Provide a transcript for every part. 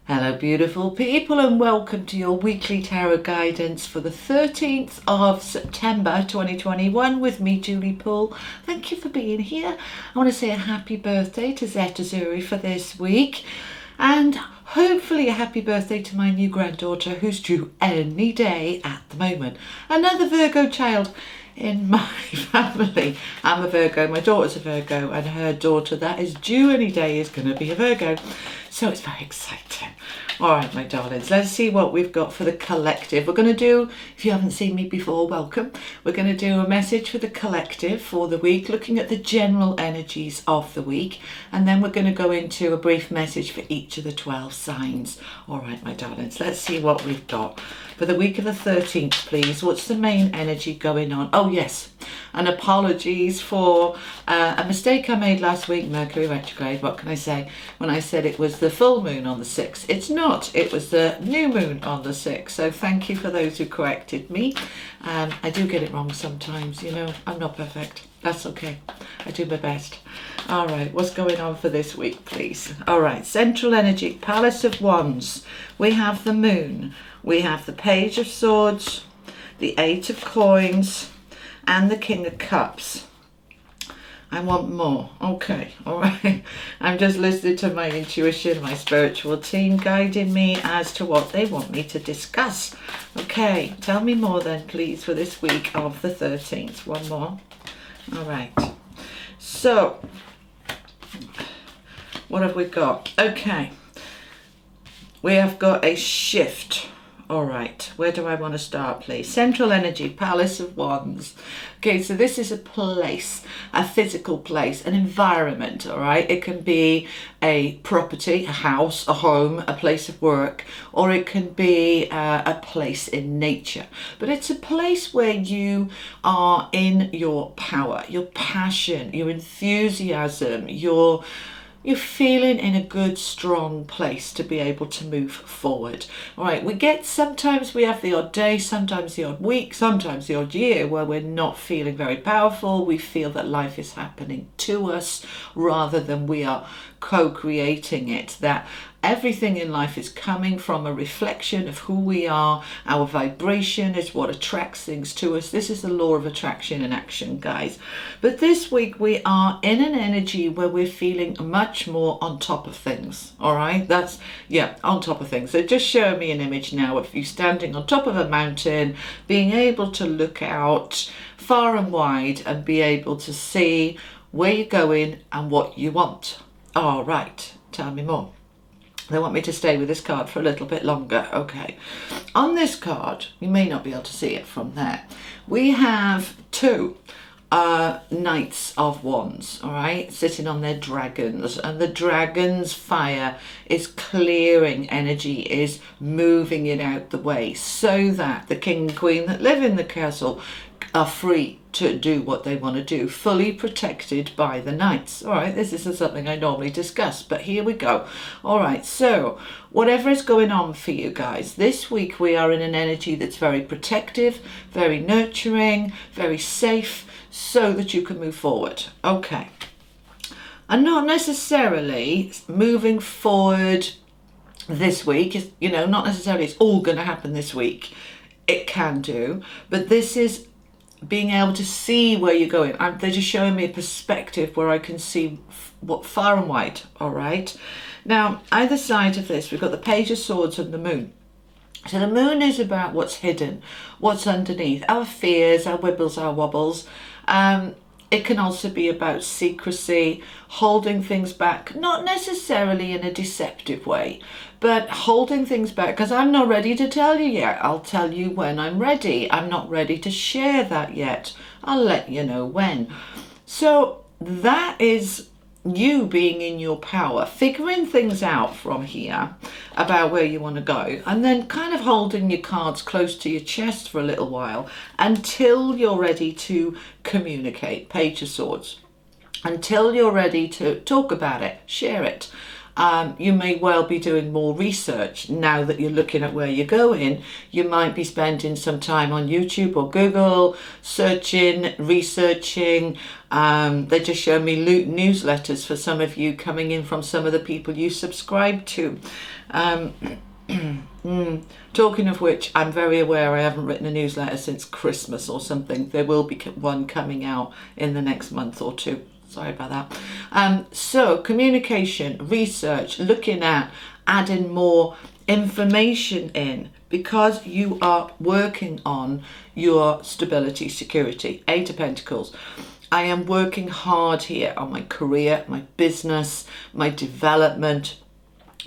Hello beautiful people, and welcome to your weekly tarot guidance for the 13th of September 2021 with me, Julie Poole. Thank you for being here. I want to say a happy birthday to Zeta Zuri for this week, and hopefully a happy birthday to my new granddaughter who's due any day at the moment. Another Virgo child in my family. I'm a Virgo, my daughter's a Virgo, and her daughter that is due any day is going to be a Virgo. So it's very exciting. All right, my darlings, let's see what we've got for the collective. We're going to do, if you haven't seen me before, welcome. We're going to do a message for the collective for the week, looking at the general energies of the week. And then we're going to go into a brief message for each of the 12 signs. All right, my darlings, let's see what we've got. For the week of the 13th, please, what's the main energy going on? Oh, yes, and apologies for a mistake I made last week, Mercury retrograde. What can I say? When I said it was the full moon on the 6th. It's not. It was the new moon on the 6th. So thank you for those who corrected me. I do get it wrong sometimes, you know. I'm not perfect. That's okay. I do my best. All right, what's going on for this week, please? All right, central energy, Palace of Wands. We have the moon. We have the Page of Swords, the Eight of Coins, and the King of Cups. I want more. Okay, all right. I'm just listening to my intuition, my spiritual team guiding me as to what they want me to discuss. Okay, tell me more then, please, for this week of the 13th. One more. All right. So, what have we got? Okay. We have got a shift. All right, where do I want to start, please? Central energy, Palace of Wands. Okay, so this is a place, a physical place, an environment, all right? It can be a property, a house, a home, a place of work, or it can be a place in nature. But it's a place where you are in your power, your passion, your enthusiasm, you're feeling in a good, strong place to be able to move forward. All right, sometimes we have the odd day, sometimes the odd week, sometimes the odd year where we're not feeling very powerful. We feel that life is happening to us rather than we are co-creating it, that everything in life is coming from a reflection of who we are. Our vibration is what attracts things to us. This is the law of attraction in action, guys. But this week we are in an energy where we're feeling much more on top of things. All right, that's, yeah, on top of things. So just show me an image now of you standing on top of a mountain, being able to look out far and wide and be able to see where you're going and what you want. All right, tell me more. They want me to stay with this card for a little bit longer. Okay. On this card, you may not be able to see it from there. We have two Knights of Wands, all right, sitting on their dragons. And the dragon's fire is clearing energy, is moving it out the way so that the king and queen that live in the castle are free to do what they want to do, fully protected by the knights. All right, this isn't something I normally discuss, but here we go. All right, so whatever is going on for you guys, this week we are in an energy that's very protective, very nurturing, very safe, so that you can move forward. Okay. And not necessarily moving forward this week, you know, not necessarily it's all going to happen this week. It can do, but this is being able to see where you're going. They're just showing me a perspective where I can see what far and wide. All right. Now, either side of this, we've got the Page of Swords and the moon. So the moon is about what's hidden, what's underneath, our fears, our wibbles, our wobbles. It can also be about secrecy, holding things back, not necessarily in a deceptive way, but holding things back because I'm not ready to tell you yet. I'll tell you when I'm ready. I'm not ready to share that yet. I'll let you know when. So that is you being in your power, figuring things out from here about where you want to go, and then kind of holding your cards close to your chest for a little while until you're ready to communicate. Page of Swords. Until you're ready to talk about it, share it. You may well be doing more research now that you're looking at where you're going. You might be spending some time on YouTube or Google, searching, researching. They just show me newsletters for some of you coming in from some of the people you subscribe to. Talking of which, I'm very aware I haven't written a newsletter since Christmas or something. There will be one coming out in the next month or two. Sorry about that. So communication, research, looking at adding more information in, because you are working on your stability, security. Eight of Pentacles. I am working hard here on my career, my business, my development,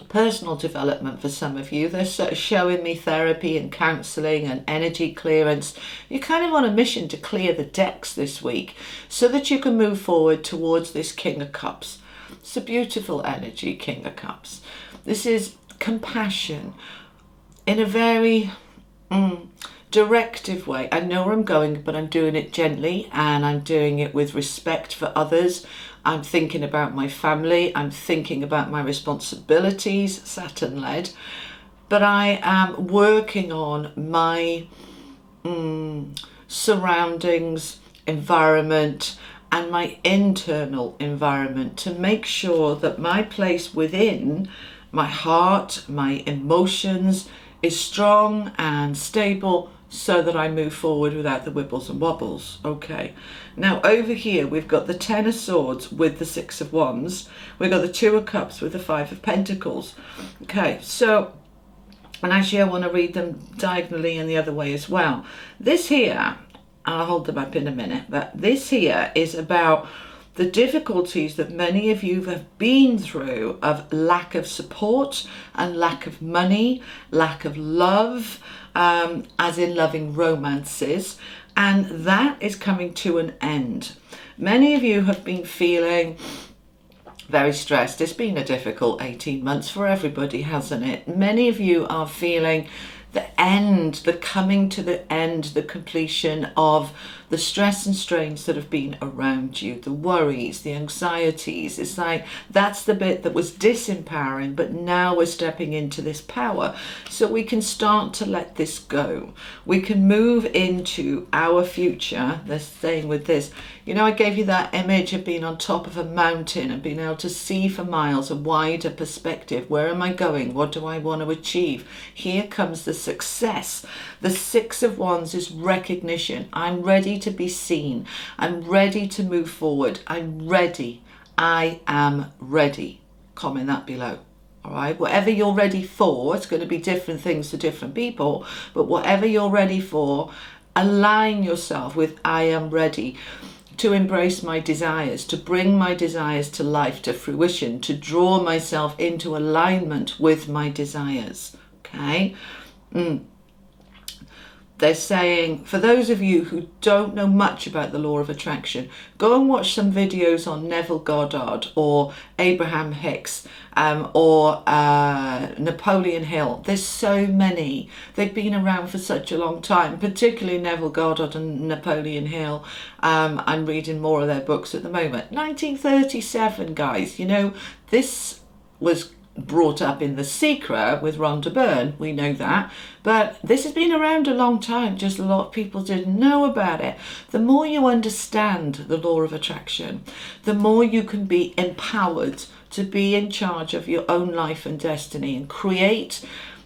personal development for some of you. They're sort of showing me therapy and counselling and energy clearance. You're kind of on a mission to clear the decks this week so that you can move forward towards this King of Cups. It's a beautiful energy, King of Cups. This is compassion in a very directive way. I know where I'm going, but I'm doing it gently and I'm doing it with respect for others. I'm thinking about my family. I'm thinking about my responsibilities, Saturn led. But I am working on my surroundings, environment, and my internal environment to make sure that my place within my heart, my emotions is strong and stable, so that I move forward without the wibbles and wobbles. Okay, now over here we've got the Ten of Swords with the Six of Wands. We've got the Two of Cups with the Five of Pentacles. Okay, so, and actually I want to read them diagonally and the other way as well. This here, I'll hold them up in a minute, but this here is about the difficulties that many of you have been through of lack of support and lack of money, lack of love, as in loving romances, and that is coming to an end. Many of you have been feeling very stressed. It's been a difficult 18 months for everybody, hasn't it? Many of you are feeling the end, the coming to the end, the completion of the stress and strains that have been around you, the worries, the anxieties. It's like that's the bit that was disempowering, but now we're stepping into this power. So we can start to let this go. We can move into our future. They're staying with this. You know, I gave you that image of being on top of a mountain and being able to see for miles, a wider perspective. Where am I going? What do I want to achieve? Here comes the success. The Six of Wands is recognition. I'm ready to be seen. I'm ready to move forward. I'm ready. I am ready. Comment that below. All right, whatever you're ready for, it's going to be different things to different people, but whatever you're ready for, align yourself with I am ready to embrace my desires, to bring my desires to life, to fruition, to draw myself into alignment with my desires. Okay. They're saying, for those of you who don't know much about the law of attraction, go and watch some videos on Neville Goddard or Abraham Hicks or Napoleon Hill. There's so many. They've been around for such a long time, particularly Neville Goddard and Napoleon Hill. I'm reading more of their books at the moment. 1937, guys, you know, this was brought up in The Secret with Rhonda Byrne, we know that, but this has been around a long time, just a lot of people didn't know about it. The more you understand the law of attraction, the more you can be empowered to be in charge of your own life and destiny and create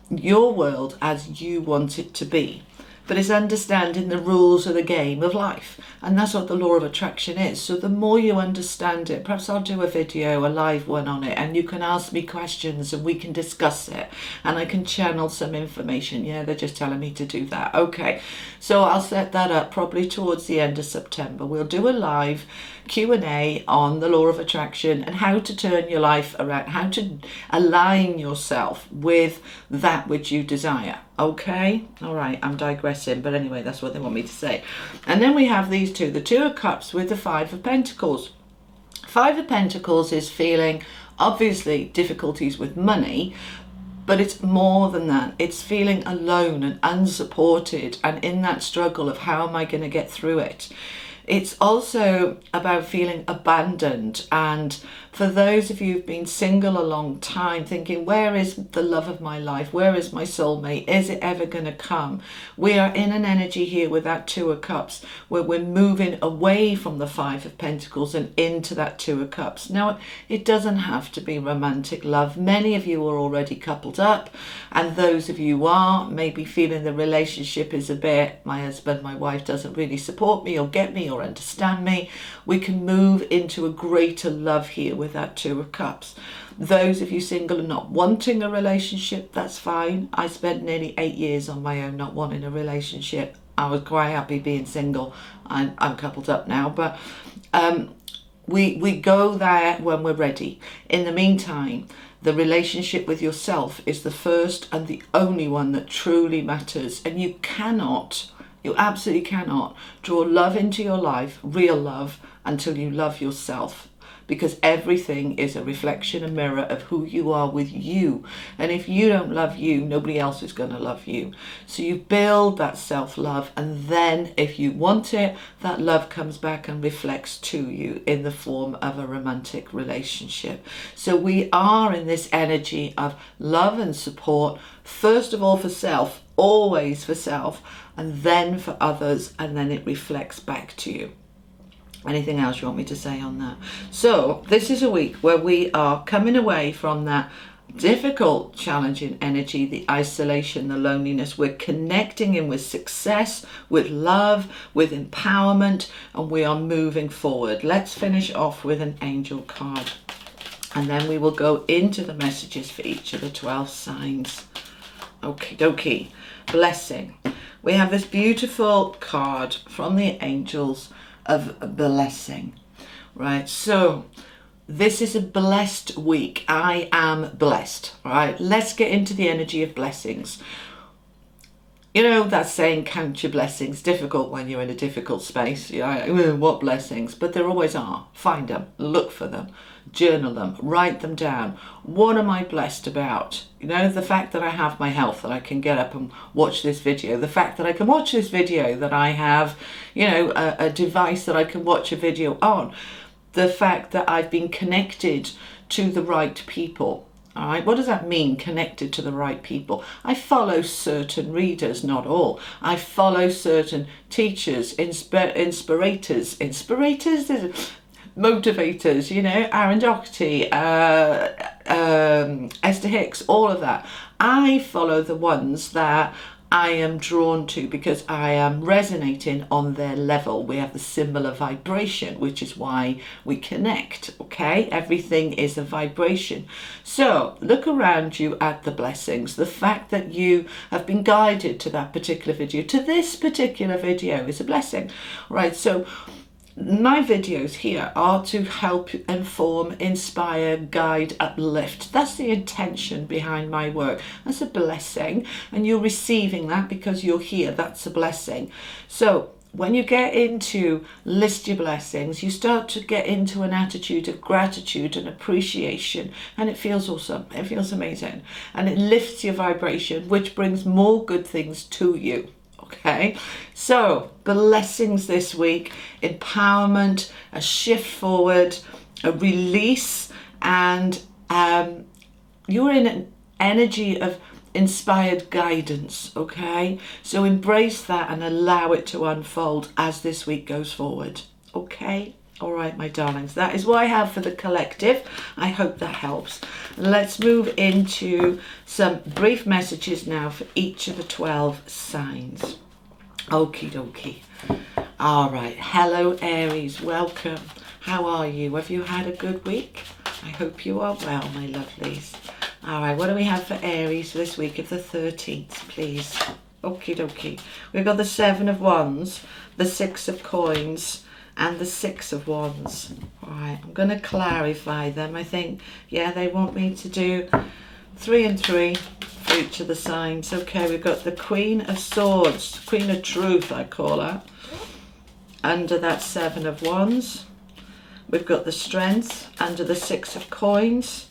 your world as you want it to be. But it's understanding the rules of the game of life. And that's what the law of attraction is. So the more you understand it, perhaps I'll do a video, a live one on it, and you can ask me questions and we can discuss it. And I can channel some information. Yeah, they're just telling me to do that. Okay, so I'll set that up probably towards the end of September. We'll do a live Q&A on the law of attraction and how to turn your life around, how to align yourself with that which you desire. Okay, all right, I'm digressing, but anyway, that's what they want me to say. And then we have these two, the Two of Cups with the Five of Pentacles. Five of Pentacles is feeling, obviously, difficulties with money, but it's more than that. It's feeling alone and unsupported and in that struggle of how am I going to get through it. It's also about feeling abandoned. And for those of you who've been single a long time, thinking, where is the love of my life? Where is my soulmate? Is it ever going to come? We are in an energy here with that Two of Cups, where we're moving away from the Five of Pentacles and into that Two of Cups. Now, it doesn't have to be romantic love. Many of you are already coupled up, and those of you who are maybe feeling the relationship is a bit, my husband, my wife doesn't really support me or get me or understand me. We can move into a greater love here with that Two of Cups. Those of you single and not wanting a relationship, that's fine. I spent nearly 8 years on my own not wanting a relationship. I was quite happy being single. I'm coupled up now, but we go there when we're ready. In the meantime, the relationship with yourself is the first and the only one that truly matters. And you absolutely cannot draw love into your life, real love, until you love yourself. Because everything is a reflection, a mirror of who you are with you. And if you don't love you, nobody else is going to love you. So you build that self-love, and then if you want it, that love comes back and reflects to you in the form of a romantic relationship. So we are in this energy of love and support, first of all for self, always for self, and then for others, and then it reflects back to you. Anything else you want me to say on that? So this is a week where we are coming away from that difficult, challenging energy, the isolation, the loneliness. We're connecting in with success, with love, with empowerment, and we are moving forward. Let's finish off with an angel card, and then we will go into the messages for each of the 12 signs. Okie dokie. Blessing. We have this beautiful card from the angels of blessing, right? So this is a blessed week. I am blessed, right? Let's get into the energy of blessings. You know that saying, count your blessings. Difficult when you're in a difficult space. What blessings? But there always are. Find them, look for them, journal them, write them down. What am I blessed about? You know, the fact that I have my health, that I can get up and watch this video, the fact that I can watch this video, that I have, you know, a device that I can watch a video on, the fact that I've been connected to the right people. All right, what does that mean, connected to the right people? I follow certain readers, not all. I follow certain teachers, inspirators, motivators, you know, Aaron Doherty, Esther Hicks, all of that. I follow the ones that I am drawn to because I am resonating on their level. We have the similar vibration, which is why we connect, okay? Everything is a vibration. So look around you at the blessings. The fact that you have been guided to that particular video, to this particular video, is a blessing, right? So my videos here are to help inform, inspire, guide, uplift. That's the intention behind my work. That's a blessing, and you're receiving that because you're here. That's a blessing. So when you get into list your blessings, you start to get into an attitude of gratitude and appreciation, and it feels awesome. It feels amazing, and it lifts your vibration, which brings more good things to you. Okay, so blessings this week, empowerment, a shift forward, a release, and you're in an energy of inspired guidance, okay? So embrace that and allow it to unfold as this week goes forward, okay? All right, my darlings, that is what I have for the collective. I hope that helps. Let's move into some brief messages now for each of the 12 signs. Okie dokie. All right, hello Aries, welcome. How are you? Have you had a good week? I hope you are well, my lovelies. All right, what do we have for Aries for this week of the 13th, please? Okie dokie. We've got the 7 of Wands, the 6 of Coins, and the 6 of Wands. All right, I'm going to clarify them. I think, yeah, they want me to do 3 and 3 for each of the signs. Okay, we've got the Queen of Swords, Queen of Truth, I call her, under that 7 of Wands. We've got the Strength under the 6 of Coins,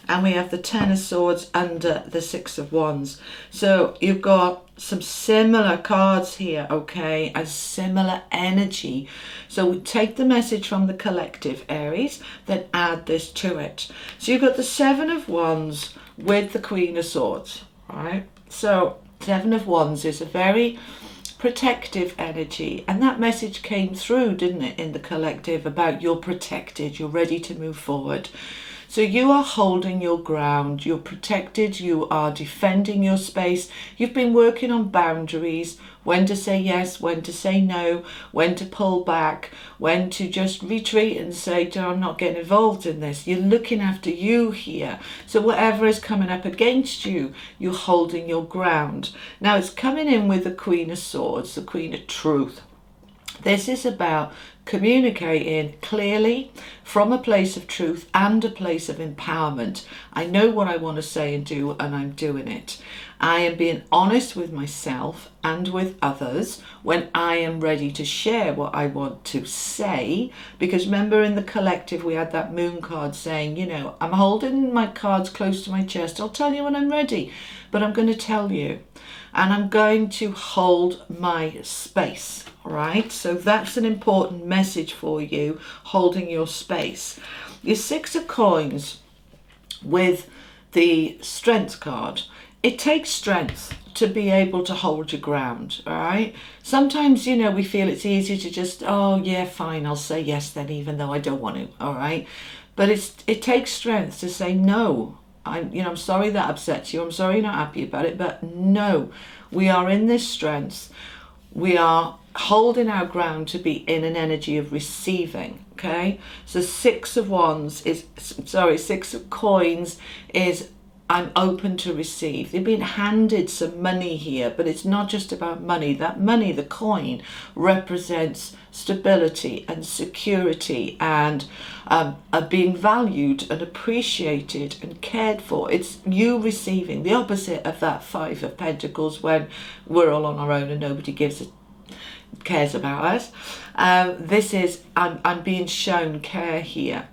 and we have the Ten of Swords under the Six of Wands. So you've got some similar cards here, okay, a similar energy. So we take the message from the collective, Aries, then add this to it. So you've got the Seven of Wands with the Queen of Swords, right? So Seven of Wands is a very protective energy, and that message came through, didn't it, in the collective, about you're protected, you're ready to move forward. So you are holding your ground, you're protected, you are defending your space, you've been working on boundaries, when to say yes, when to say no, when to pull back, when to just retreat and say, I'm not getting involved in this. You're looking after you here. So whatever is coming up against you, you're holding your ground. Now it's coming in with the Queen of Swords, the Queen of Truth. This is about communicating clearly from a place of truth and a place of empowerment. I know what I want to say and do, and I'm doing it. I am being honest with myself and with others when I am ready to share what I want to say. Because remember, in the collective, we had that moon card saying, you know, I'm holding my cards close to my chest. I'll tell you when I'm ready, but I'm going to tell you. And I'm going to hold my space, all right? So that's an important message for you, holding your space. Your Six of Coins with the Strength card. It takes strength to be able to hold your ground, all right? Sometimes, you know, we feel it's easy to just, oh, yeah, fine, I'll say yes then, even though I don't want to, all right? But it takes strength to say no. I'm sorry that upsets you. I'm sorry you're not happy about it, but no, we are in this strength. We are holding our ground to be in an energy of receiving, okay? So Six of Coins is I'm open to receive. They've been handed some money here, but it's not just about money. That money, the coin, represents stability and security and being valued and appreciated and cared for. It's you receiving, the opposite of that Five of Pentacles when we're all on our own and nobody cares about us. This is, I'm being shown care here.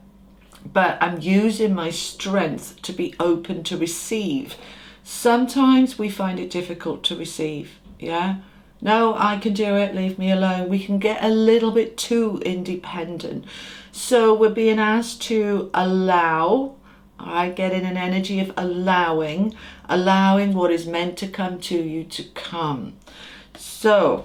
But I'm using my strength to be open to receive. Sometimes we find it difficult to receive, yeah? No, I can do it, leave me alone. We can get a little bit too independent. So we're being asked to allow, all right, get in an energy of allowing what is meant to come to you to come. So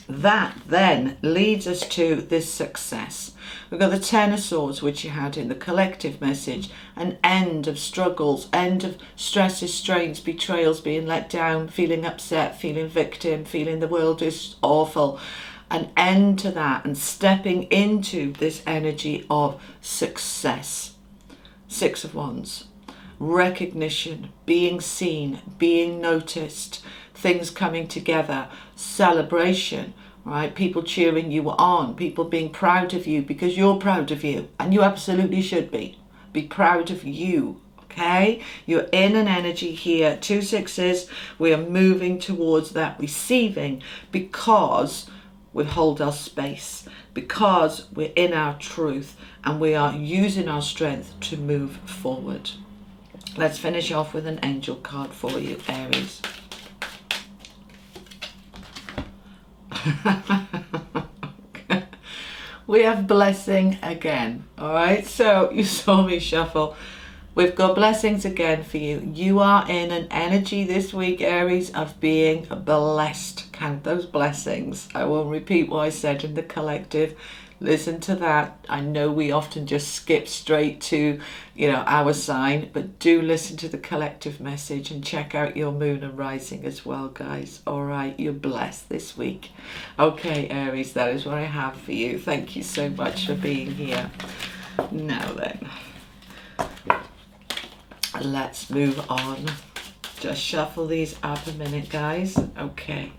that then leads us to this success. We've got the Ten of Swords, which you had in the collective message, an end of struggles, end of stresses, strains, betrayals, being let down, feeling upset, feeling victim, feeling the world is awful. An end to that and stepping into this energy of success. Six of Wands, recognition, being seen, being noticed, things coming together, celebration, right? People cheering you on, people being proud of you because you're proud of you, and you absolutely should be. Be proud of you, okay? You're in an energy here, two sixes. We are moving towards that receiving because we hold our space, because we're in our truth, and we are using our strength to move forward. Let's finish off with an angel card for you, Aries. We have blessing again, all right? So you saw me shuffle. We've got blessings again for you. You are in an energy this week, Aries, of being blessed. Count those blessings. I will repeat what I said in the collective. Listen to that. I know we often just skip straight to, our sign, but do listen to the collective message and check out your moon and rising as well, guys. All right, you're blessed this week. Okay, Aries, that is what I have for you. Thank you so much for being here. Now then, let's move on. Just shuffle these up a minute, guys. Okay.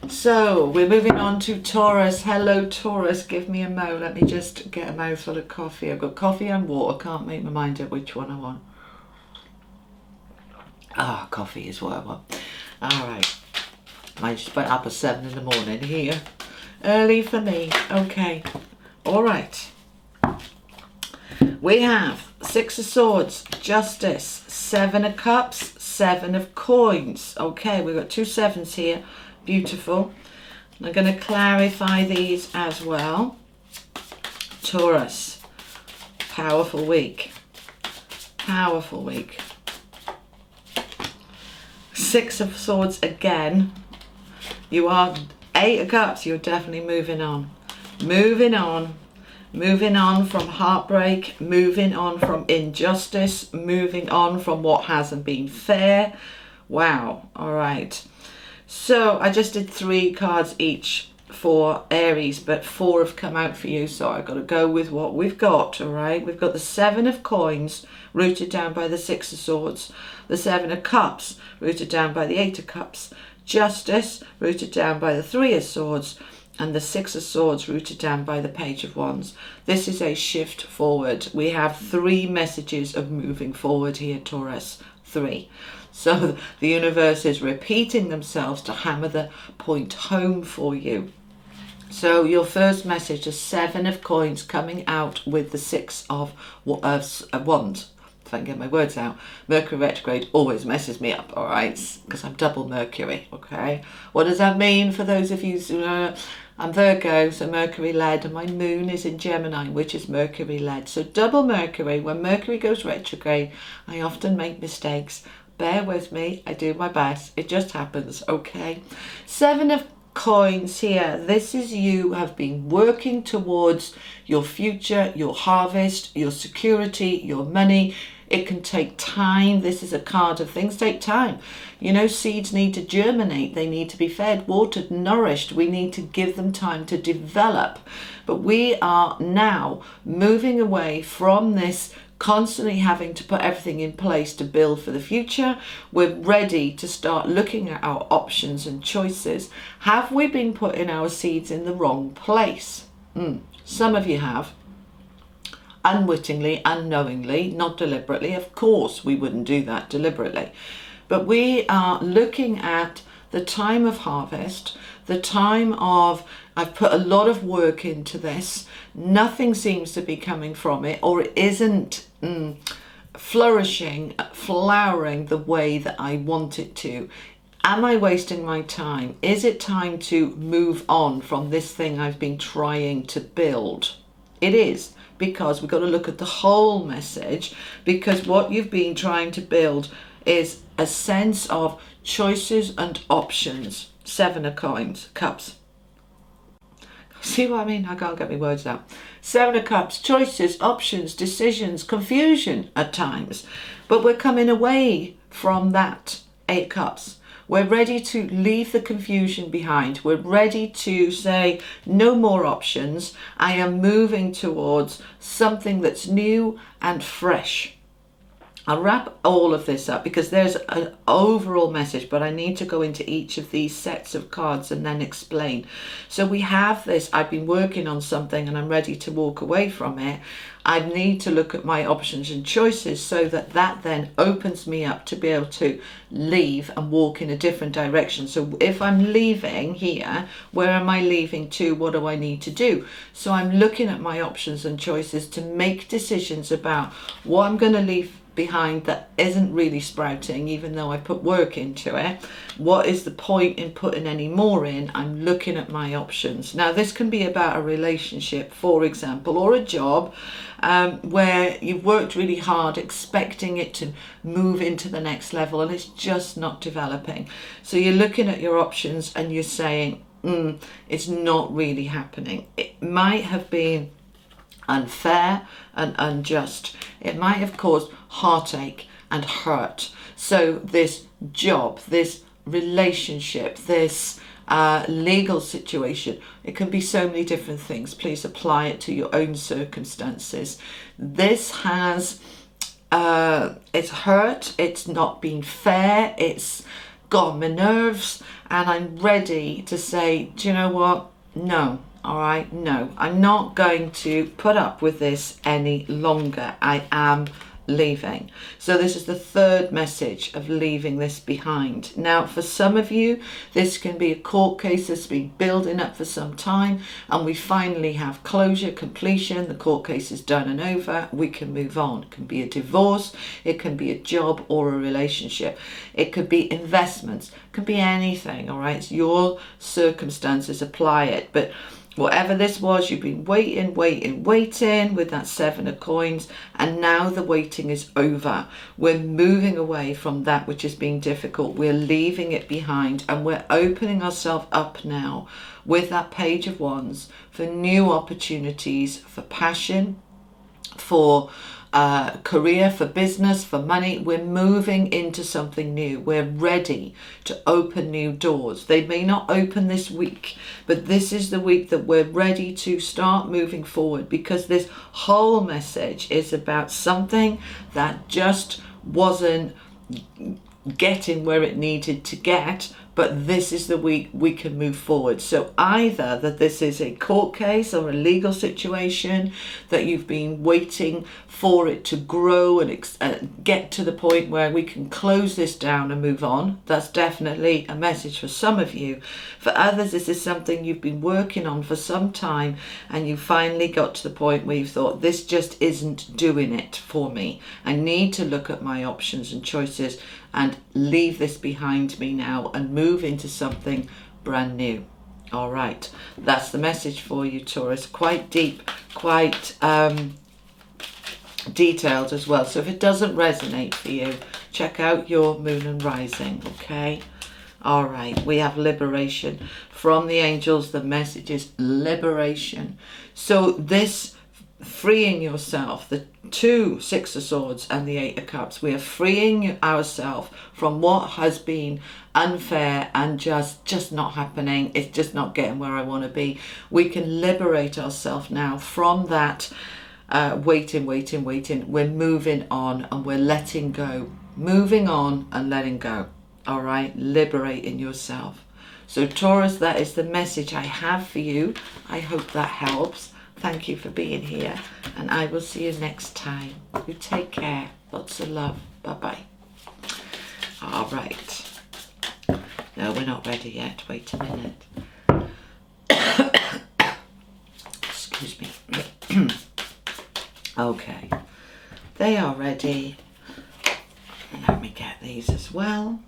So we're moving on to Taurus. Hello, Taurus. Give me a mo. Let me just get a mouthful of coffee. I've got coffee and water. Can't make my mind up which one I want. Ah, coffee is what I want. All right. I just went up at 7 in the morning here. Early for me. Okay. All right. We have Six of Swords, Justice, Seven of Cups, Seven of Coins. Okay, we've got 2 sevens here. Beautiful. I'm going to clarify these as well. Taurus, powerful week. Powerful week. Six of Swords again. You are 8 of Cups. You're definitely moving on. Moving on. Moving on from heartbreak, moving on from injustice, moving on from what hasn't been fair. Wow. All right. So I just did 3 cards each for Aries, but 4 have come out for you. So I've got to go with what we've got. All right. We've got the 7 of Coins rooted down by the 6 of Swords, the 7 of Cups rooted down by the 8 of Cups, Justice rooted down by the 3 of Swords, and the 6 of Swords rooted down by the Page of Wands. This is a shift forward. We have 3 messages of moving forward here, Taurus. 3. So the universe is repeating themselves to hammer the point home for you. So your first message is 7 of Coins coming out with the 6 of Wands. If I can get my words out. Mercury retrograde always messes me up, all right? Because I'm double Mercury, okay? What does that mean for those of you who I'm Virgo, so Mercury led, and my moon is in Gemini, which is Mercury led. So double Mercury, when Mercury goes retrograde, I often make mistakes. Bear with me, I do my best. It just happens, okay? 7 of Coins here. This is you have been working towards your future, your harvest, your security, your money. It can take time. This is a card of things take time. You know, seeds need to germinate. They need to be fed, watered, nourished. We need to give them time to develop. But we are now moving away from this constantly having to put everything in place to build for the future. We're ready to start looking at our options and choices. Have we been putting our seeds in the wrong place? Some of you have. Unwittingly, unknowingly, not deliberately. Of course, we wouldn't do that deliberately. But we are looking at the time of harvest, the time of, I've put a lot of work into this. Nothing seems to be coming from it, or it isn't flourishing, flowering the way that I want it to. Am I wasting my time? Is it time to move on from this thing I've been trying to build? It is. Because we've got to look at the whole message, because what you've been trying to build is a sense of choices and options. 7 of Coins, Cups. See what I mean? I can't get my words out. 7 of Cups, choices, options, decisions, confusion at times. But we're coming away from that 8 of Cups. We're ready to leave the confusion behind. We're ready to say no more options. I am moving towards something that's new and fresh. I'll wrap all of this up because there's an overall message, but I need to go into each of these sets of cards and then explain. So we have this, I've been working on something and I'm ready to walk away from it. I need to look at my options and choices so that that then opens me up to be able to leave and walk in a different direction. So if I'm leaving here, where am I leaving to? What do I need to do? So I'm looking at my options and choices to make decisions about what I'm going to leave behind that isn't really sprouting, even though I put work into it. What is the point in putting any more in? I'm looking at my options. Now this can be about a relationship, for example, or a job where you've worked really hard expecting it to move into the next level and it's just not developing. So you're looking at your options and you're saying it's not really happening. It might have been unfair and unjust. It might have caused heartache and hurt. So this job, this relationship, this legal situation, it can be so many different things. Please apply it to your own circumstances. This has it's hurt, it's not been fair, it's got on my nerves, and I'm ready to say, do you know what? No. All right, no, I'm not going to put up with this any longer. I am leaving. So this is the third message of leaving this behind. Now, for some of you, this can be a court case that's been building up for some time, and we finally have closure, completion. The court case is done and over. We can move on. It can be a divorce, it can be a job or a relationship, it could be investments, it could be anything. All right, it's your circumstances, apply it. But whatever this was, you've been waiting with that 7 of coins, and now the waiting is over. We're moving away from that which has been difficult. We're leaving it behind, and we're opening ourselves up now with that Page of Wands for new opportunities, for passion, for career, for business, for money. We're moving into something new. We're ready to open new doors. They may not open this week, but this is the week that we're ready to start moving forward, because this whole message is about something that just wasn't getting where it needed to get, but this is the week we can move forward. So either that this is a court case or a legal situation that you've been waiting for it to grow and get to the point where we can close this down and move on. That's definitely a message for some of you. For others, this is something you've been working on for some time, and you finally got to the point where you thought, this just isn't doing it for me. I need to look at my options and choices and leave this behind me now and move into something brand new. All right, that's the message for you, Taurus. Quite deep, quite detailed as well. So if it doesn't resonate for you, check out your moon and rising, okay? All right, we have liberation from the angels. The message is liberation. So this freeing yourself, the 2 6 of Swords and the 8 of Cups, we are freeing ourselves from what has been unfair and just not happening. It's just not getting where I want to be. We can liberate ourselves now from that waiting. We're moving on and we're letting go, moving on and letting go. All right, liberating yourself. So Taurus, that is the message I have for you. I hope that helps. Thank you for being here, and I will see you next time. You take care. Lots of love. Bye-bye. All right. No, we're not ready yet. Wait a minute. Excuse me. Okay. They are ready. Let me get these as well.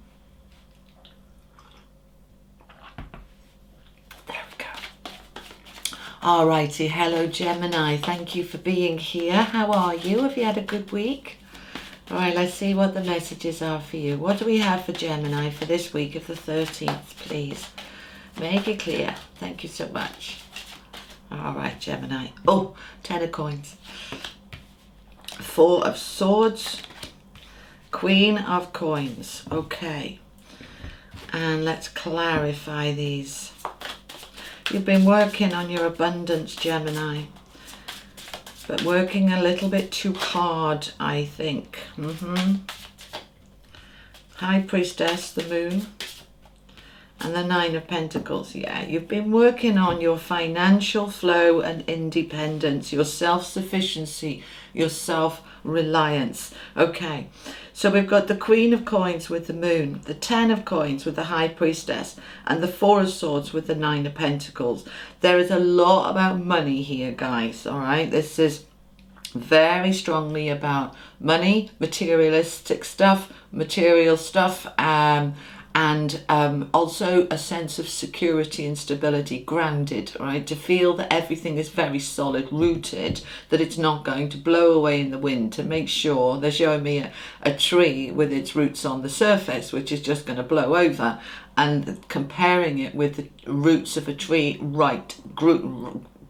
Alrighty, hello Gemini, thank you for being here. How are you? Have you had a good week? Alright, let's see what the messages are for you. What do we have for Gemini for this week of the 13th, please? Make it clear. Thank you so much. Alright, Gemini. Oh, 10 of coins. 4 of Swords. Queen of coins. Okay. And let's clarify these. You've been working on your abundance, Gemini, but working a little bit too hard, I think. High Priestess, the Moon, and the 9 of Pentacles. Yeah, you've been working on your financial flow and independence, your self-sufficiency, your self-reliance. Okay, so we've got the Queen of Coins with the Moon, the 10 of Coins with the High Priestess, and the 4 of Swords with the 9 of Pentacles. There is a lot about money here, guys, all right? This is very strongly about money, materialistic stuff, material stuff, and also a sense of security and stability, grounded, right? To feel that everything is very solid, rooted, that it's not going to blow away in the wind, to make sure. They're showing me a tree with its roots on the surface, which is just going to blow over, and comparing it with the roots of a tree, right,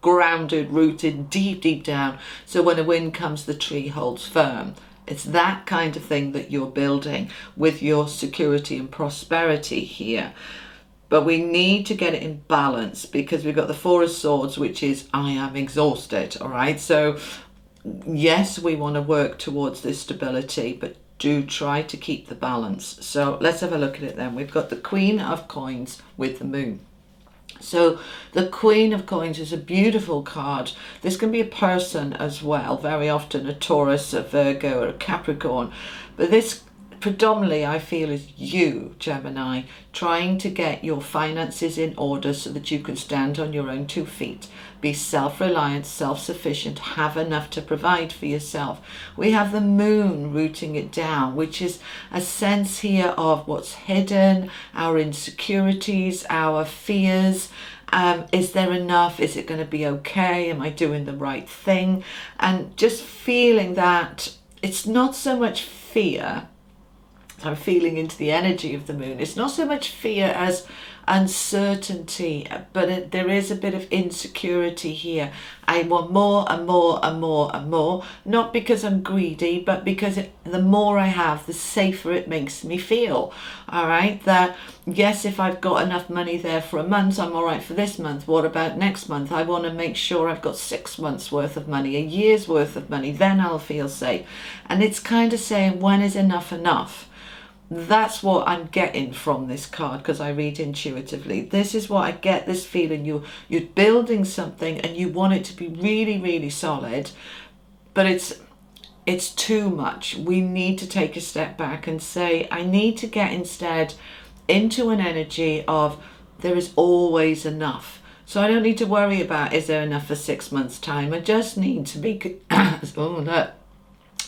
grounded, rooted, deep down, so when a wind comes, the tree holds firm. It's that kind of thing that you're building with your security and prosperity here. But we need to get it in balance, because we've got the 4 of Swords, which is I am exhausted, all right? So yes, we want to work towards this stability, but do try to keep the balance. So let's have a look at it then. We've got the Queen of Coins with the Moon. So the Queen of Coins is a beautiful card. This can be a person as well, very often a Taurus, a Virgo, or a Capricorn. But this predominantly, I feel, is you, Gemini, trying to get your finances in order so that you can stand on your own 2 feet, be self-reliant, self-sufficient, have enough to provide for yourself. We have the moon rooting it down, which is a sense here of what's hidden, our insecurities, our fears. Is there enough? Is it going to be okay? Am I doing the right thing? And just feeling that it's not so much fear. I'm feeling into the energy of the moon. It's not so much fear as uncertainty, but there is a bit of insecurity here. I want more and more and more and more, not because I'm greedy, but because the more I have, the safer it makes me feel. All right, that yes, if I've got enough money there for a month, I'm all right for this month. What about next month? I want to make sure I've got 6 months worth of money, a year's worth of money, then I'll feel safe. And it's kind of saying, when is enough enough? That's what I'm getting from this card, because I read intuitively. This is what I get, this feeling you're building something and you want it to be really, really solid, but it's too much. We need to take a step back and say, I need to get instead into an energy of there is always enough. So I don't need to worry about, is there enough for 6 months' time? I just need to be, oh no.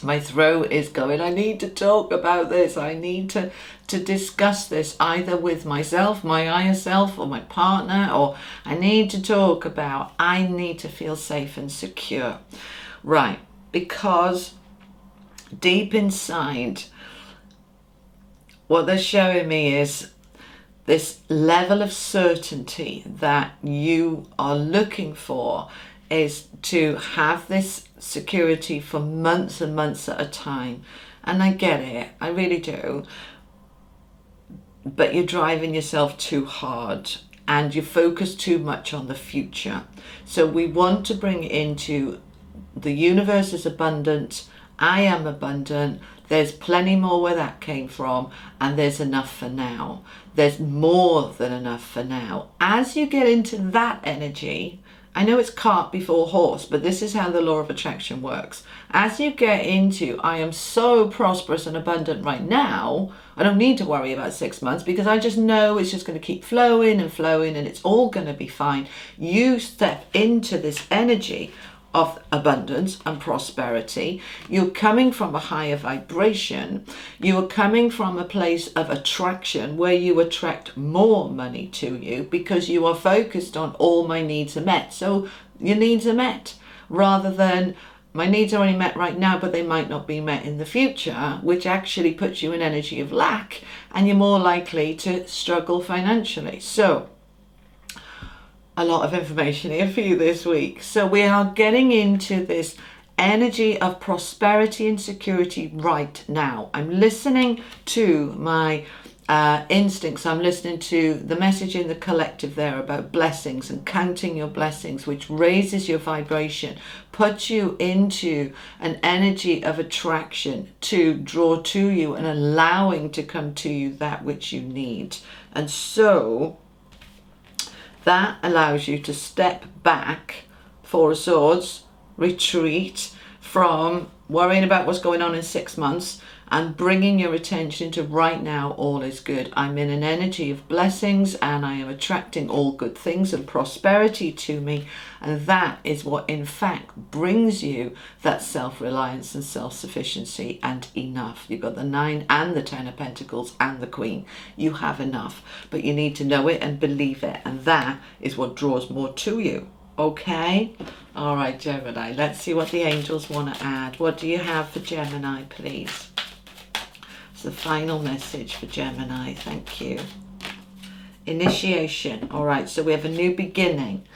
My throat is going, I need to talk about this. I need to discuss this either with myself, my higher self, or my partner, or I need to talk about, I need to feel safe and secure. Right, because deep inside, what they're showing me is this level of certainty that you are looking for is to have this security for months and months at a time. And I get it, I really do. But you're driving yourself too hard and you focus too much on the future. So we want to bring into the universe is abundant, I am abundant, there's plenty more where that came from, and there's enough for now. There's more than enough for now. As you get into that energy, I know it's cart before horse, but this is how the law of attraction works. As you get into, I am so prosperous and abundant right now, I don't need to worry about 6 months because I just know it's just going to keep flowing and flowing and it's all going to be fine. You step into this energy of abundance and prosperity. You're coming from a higher vibration. You are coming from a place of attraction where you attract more money to you because you are focused on all my needs are met. So your needs are met rather than my needs are only met right now, but they might not be met in the future, which actually puts you in energy of lack and you're more likely to struggle financially. So a lot of information here for you this week. So we are getting into this energy of prosperity and security right now. I'm listening to my instincts. I'm listening to the message in the collective there about blessings and counting your blessings, which raises your vibration, puts you into an energy of attraction to draw to you and allowing to come to you that which you need. And so that allows you to step back, Four of Swords, retreat from worrying about what's going on in 6 months and bringing your attention to right now, all is good. I'm in an energy of blessings and I am attracting all good things and prosperity to me. And that is what in fact brings you that self-reliance and self-sufficiency and enough. You've got the 9 and the 10 of Pentacles and the Queen. You have enough, but you need to know it and believe it. And that is what draws more to you. Okay? All right, Gemini, let's see what the angels want to add. What do you have for Gemini, please? It's the final message for Gemini. Thank you. Initiation. All right, so we have a new beginning.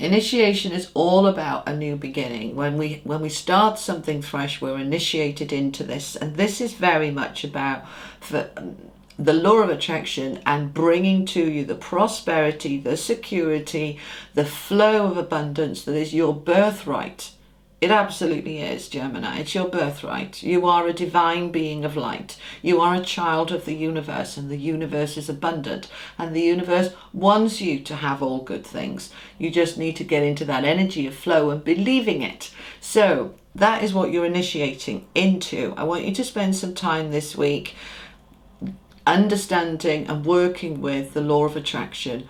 Initiation is all about a new beginning. When we start something fresh, we're initiated into this. And this is very much about the law of attraction and bringing to you the prosperity, the security, the flow of abundance that is your birthright It absolutely is, Gemini. It's your birthright. You are a divine being of light. You are a child of the universe, and the universe is abundant, and the universe wants you to have all good things. You just need to get into that energy of flow and believing it. So that is what you're initiating into. I want you to spend some time this week understanding and working with the law of attraction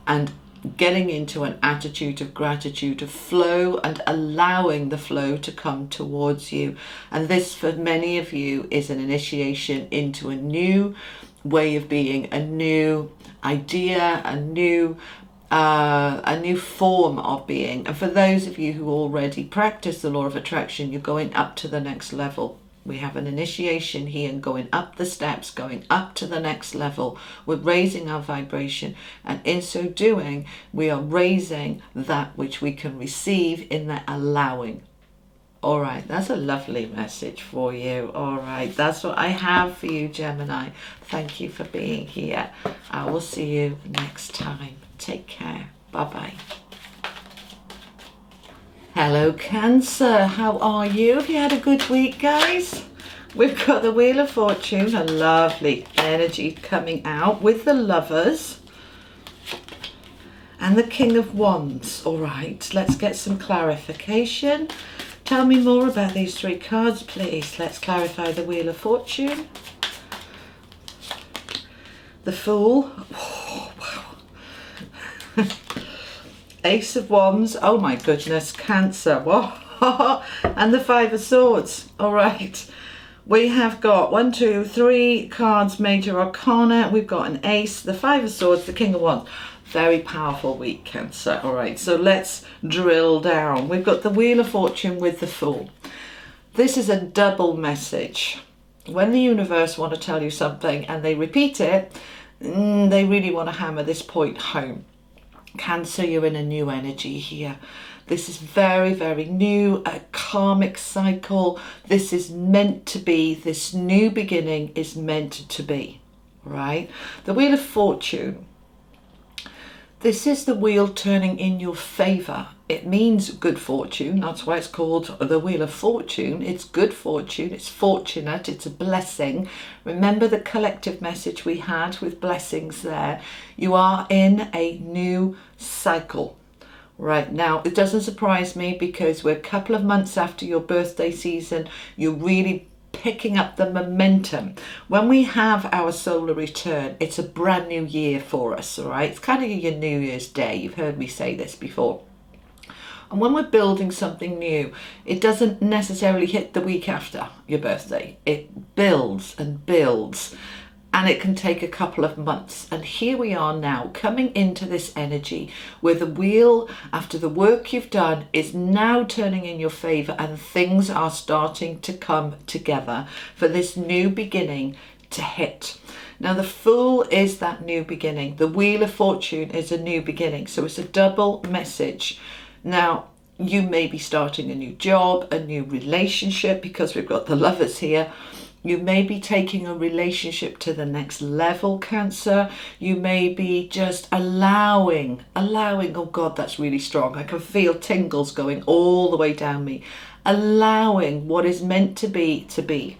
and getting into an attitude of gratitude, of flow, and allowing the flow to come towards you. And this, for many of you, is an initiation into a new way of being, a new idea, a new form of being. And for those of you who already practice the law of attraction, you're going up to the next level. We have an initiation here and going up the steps, going up to the next level. We're raising our vibration, and in so doing, we are raising that which we can receive in the allowing. All right, that's a lovely message for you. All right, that's what I have for you, Gemini. Thank you for being here. I will see you next time. Take care. Bye-bye. Hello, Cancer. How are you? Have you had a good week, guys? We've got the Wheel of Fortune, a lovely energy coming out with the Lovers and the King of Wands. All right, let's get some clarification. Tell me more about these three cards, please. Let's clarify the Wheel of Fortune. The Fool. Oh, wow. Ace of Wands. Oh my goodness, Cancer. Whoa. And the Five of Swords. All right. We have got 1, 2, 3 cards, major arcana. We've got an ace, the Five of Swords, the King of Wands. Very powerful week, Cancer. All right, so let's drill down. We've got the Wheel of Fortune with the Fool. This is a double message. When the universe want to tell you something and they repeat it, they really want to hammer this point home. Cancer, you're in a new energy here. This is very, very new, a karmic cycle. This is meant to be, this new beginning is meant to be, right? The Wheel of Fortune, this is the wheel turning in your favor. It means good fortune. That's why it's called the Wheel of Fortune. It's good fortune. It's fortunate. It's a blessing. Remember the collective message we had with blessings there. You are in a new cycle right now. It doesn't surprise me because we're a couple of months after your birthday season. You're really picking up the momentum. When we have our solar return, it's a brand new year for us, all right? It's kind of your New Year's Day. You've heard me say this before. And when we're building something new, it doesn't necessarily hit the week after your birthday. It builds and builds, and it can take a couple of months. And here we are now coming into this energy where the wheel, after the work you've done, is now turning in your favor, and things are starting to come together for this new beginning to hit. Now the Fool is that new beginning. The Wheel of Fortune is a new beginning. So it's a double message. Now, you may be starting a new job, a new relationship, because we've got the Lovers here. You may be taking a relationship to the next level, Cancer. You may be just allowing, oh God, that's really strong. I can feel tingles going all the way down me. Allowing what is meant to be to be.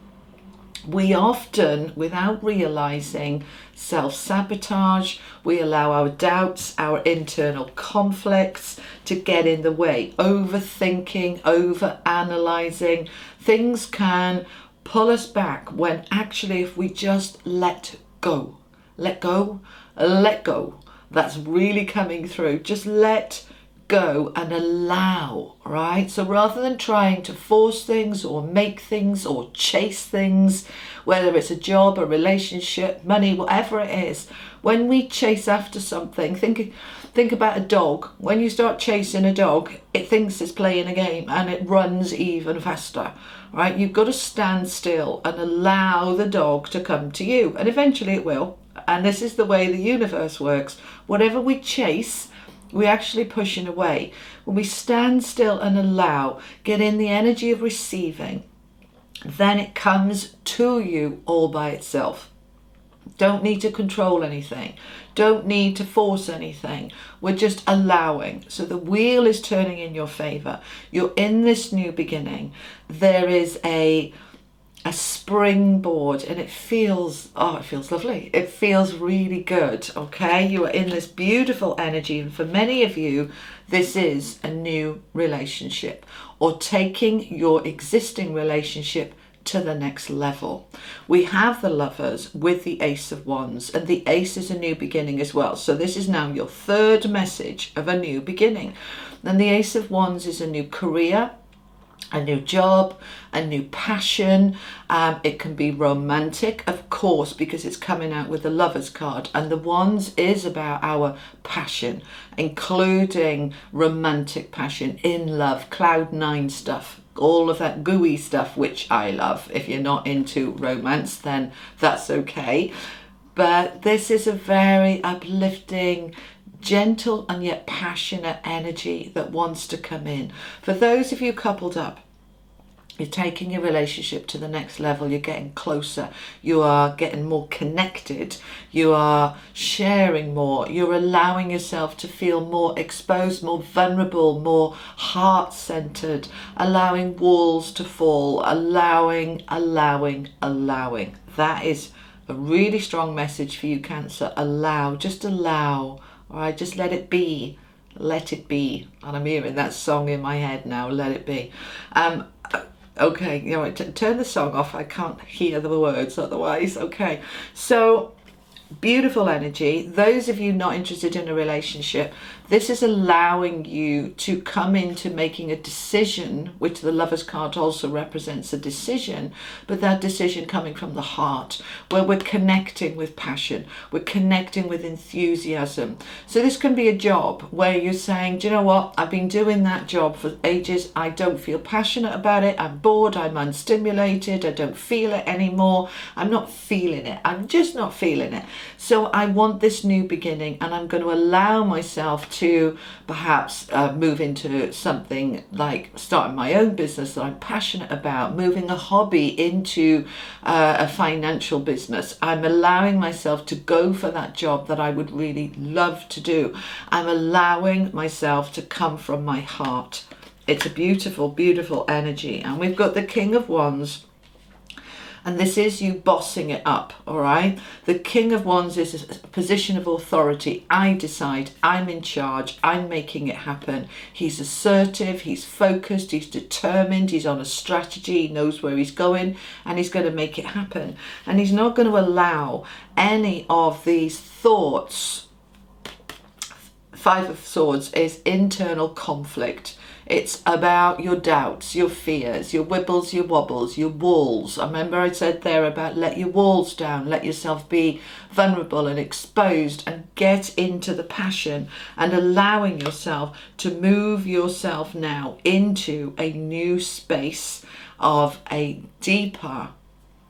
We often, without realizing, self-sabotage. We allow our doubts, our internal conflicts to get in the way. Overthinking, over-analyzing. Things can pull us back when actually if we just let go. Let go, let go. That's really coming through. Just let go and allow, right? So rather than trying to force things or make things or chase things, whether it's a job, a relationship, money, whatever it is, when we chase after something, think about a dog. When you start chasing a dog, it thinks it's playing a game and it runs even faster, right? You've got to stand still and allow the dog to come to you, and eventually it will. And this is the way the universe works. Whatever we chase, we're actually pushing away. When we stand still and allow, get in the energy of receiving, then it comes to you all by itself. Don't need to control anything. Don't need to force anything. We're just allowing. So the wheel is turning in your favor. You're in this new beginning. There is a springboard, and it feels, oh, it feels lovely. It feels really good, okay? You are in this beautiful energy, and for many of you, this is a new relationship or taking your existing relationship to the next level. We have the Lovers with the Ace of Wands, and the Ace is a new beginning as well. So this is now your third message of a new beginning. And the Ace of Wands is a new career, a new job, a new passion. It can be romantic, of course, because it's coming out with the Lovers card, and the Wands is about our passion, including romantic passion, in love, cloud nine stuff, all of that gooey stuff, which I love. If you're not into romance, then that's okay. But this is a very uplifting, gentle and yet passionate energy that wants to come in. For those of you coupled up, you're taking your relationship to the next level. You're getting closer. You are getting more connected. You are sharing more. You're allowing yourself to feel more exposed, more vulnerable, more heart-centered, allowing walls to fall, allowing. That is a really strong message for you, Cancer. Allow, just allow. All right, just let it be. Let it be. And I'm hearing that song in my head now, Let It Be. Okay, you know, turn the song off. I can't hear the words otherwise. Okay, so beautiful energy. Those of you not interested in a relationship, this is allowing you to come into making a decision, which the Lovers card also represents a decision, but that decision coming from the heart, where we're connecting with passion, we're connecting with enthusiasm. So this can be a job where you're saying, do you know what, I've been doing that job for ages, I don't feel passionate about it, I'm bored, I'm unstimulated, I don't feel it anymore, I'm not feeling it, I'm just not feeling it. So I want this new beginning, and I'm going to allow myself to perhaps move into something like starting my own business that I'm passionate about, moving a hobby into a financial business. I'm allowing myself to go for that job that I would really love to do. I'm allowing myself to come from my heart. It's a beautiful, beautiful energy. And we've got the King of Wands. And this is you bossing it up, all right? The King of Wands is a position of authority. I decide, I'm in charge, I'm making it happen. He's assertive, he's focused, he's determined, he's on a strategy, he knows where he's going, and he's going to make it happen. And he's not going to allow any of these thoughts. Five of Swords is internal conflict. It's about your doubts, your fears, your wibbles, your wobbles, your walls. I remember I said there about let your walls down, let yourself be vulnerable and exposed, and get into the passion, and allowing yourself to move yourself now into a new space of a deeper,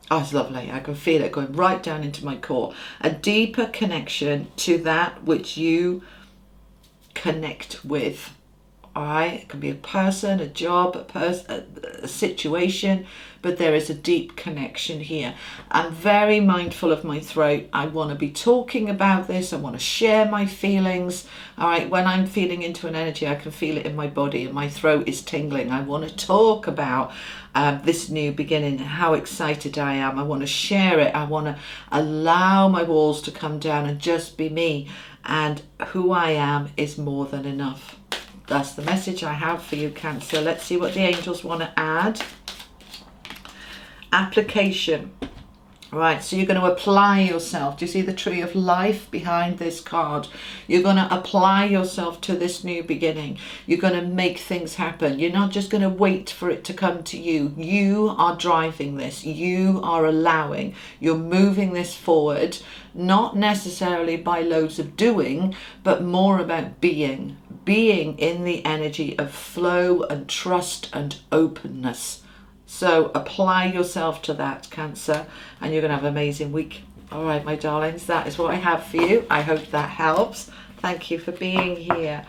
oh, it's lovely, I can feel it going right down into my core, a deeper connection to that which you connect with. All right, it can be a person, a job, a situation, but there is a deep connection here. I'm very mindful of my throat. I want to be talking about this. I want to share my feelings. All right, when I'm feeling into an energy, I can feel it in my body, and my throat is tingling. I want to talk about this new beginning, how excited I am. I want to share it. I want to allow my walls to come down and just be me. And who I am is more than enough. That's the message I have for you, Cancer. Let's see what the angels want to add. Application. Right, so you're going to apply yourself. Do you see the tree of life behind this card? You're going to apply yourself to this new beginning. You're going to make things happen. You're not just going to wait for it to come to you. You are driving this. You are allowing. You're moving this forward, not necessarily by loads of doing, but more about being. Being in the energy of flow and trust and openness. So apply yourself to that, Cancer, and you're going to have an amazing week. All right, my darlings, that is what I have for you. I hope that helps. Thank you for being here.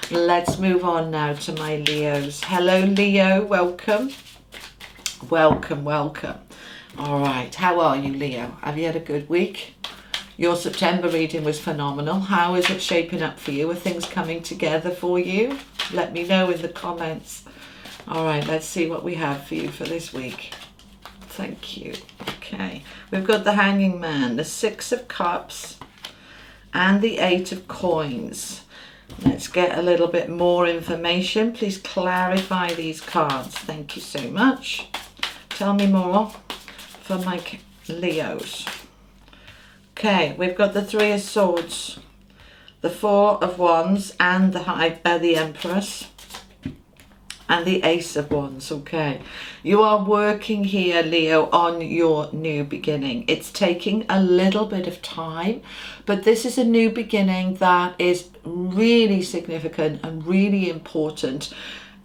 Let's move on now to my Leos. Hello, Leo. Welcome. Welcome, welcome. All right, how are you, Leo? Have you had a good week? Your September reading was phenomenal. How is it shaping up for you? Are things coming together for you? Let me know in the comments. All right, let's see what we have for you for this week. Thank you. Okay, we've got the Hanging Man, the Six of Cups, and the Eight of Coins. Let's get a little bit more information. Please clarify these cards. Thank you so much. Tell me more for my Leos. Okay, we've got the Three of Swords, the Four of Wands, and the Empress, and the Ace of Wands. Okay, you are working here, Leo, on your new beginning. It's taking a little bit of time, but this is a new beginning that is really significant and really important,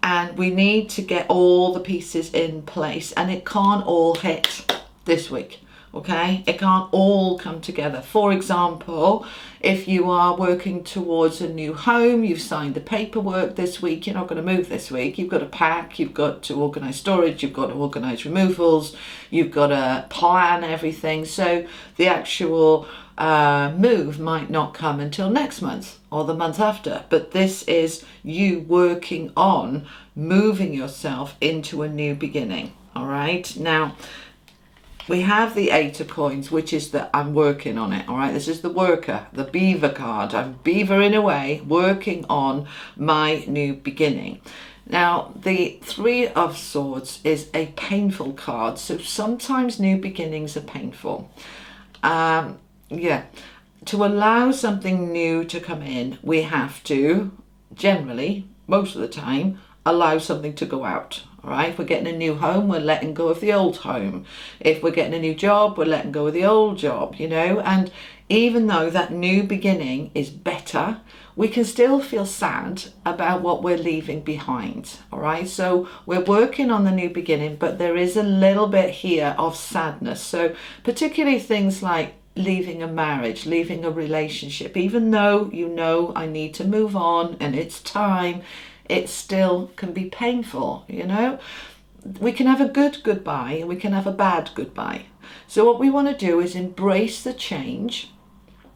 and we need to get all the pieces in place, and it can't all hit this week. Okay, it can't all come together. For example, if you are working towards a new home, you've signed the paperwork this week, you're not going to move this week, you've got to pack, you've got to organise storage, you've got to organise removals, you've got to plan everything. So the actual move might not come until next month or the month after, but this is you working on moving yourself into a new beginning. All right, now we have the Eight of Coins, which is that I'm working on it. All right, this is the worker, the beaver card. I'm beavering away, working on my new beginning. Now, the Three of Swords is a painful card, so sometimes new beginnings are painful. Yeah, to allow something new to come in, we have to, generally, most of the time, allow something to go out. All right, if we're getting a new home, we're letting go of the old home. If we're getting a new job, we're letting go of the old job, you know. And even though that new beginning is better, we can still feel sad about what we're leaving behind. All right, so we're working on the new beginning, but there is a little bit here of sadness. So particularly things like leaving a marriage, leaving a relationship, even though you know I need to move on and it's time, it still can be painful, you know. We can have a good goodbye and we can have a bad goodbye. So what we want to do is embrace the change,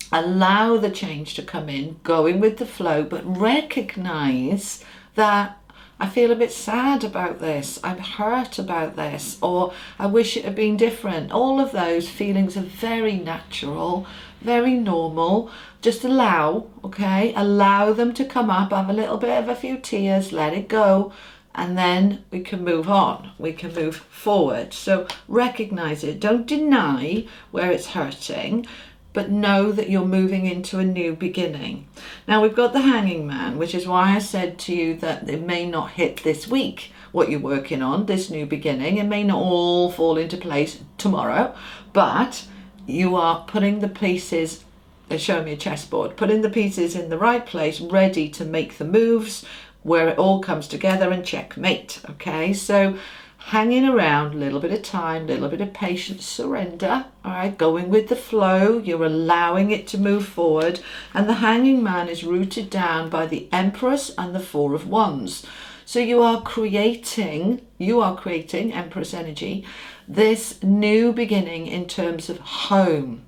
allow the change to come in, going with the flow, but recognize that I feel a bit sad about this, I'm hurt about this, or I wish it had been different. All of those feelings are very natural, very normal. Just allow, okay, allow them to come up, have a little bit of a few tears, let it go, and then we can move on, we can move forward. So recognize it, don't deny where it's hurting, but know that you're moving into a new beginning. Now we've got the Hanging Man, which is why I said to you that it may not hit this week, what you're working on, this new beginning. It may not all fall into place tomorrow, but you are putting the pieces, they're showing me a chessboard, putting the pieces in the right place, ready to make the moves where it all comes together and checkmate. Okay, so hanging around, a little bit of time, a little bit of patience, surrender. All right, going with the flow, you're allowing it to move forward. And the Hanging Man is rooted down by the Empress and the Four of Wands. So you are creating Empress energy, this new beginning in terms of home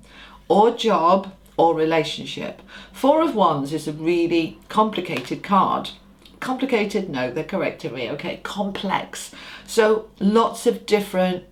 or job or relationship. Four of Wands is a really complicated card. Complicated, no, they're correcting me, okay, complex. So lots of different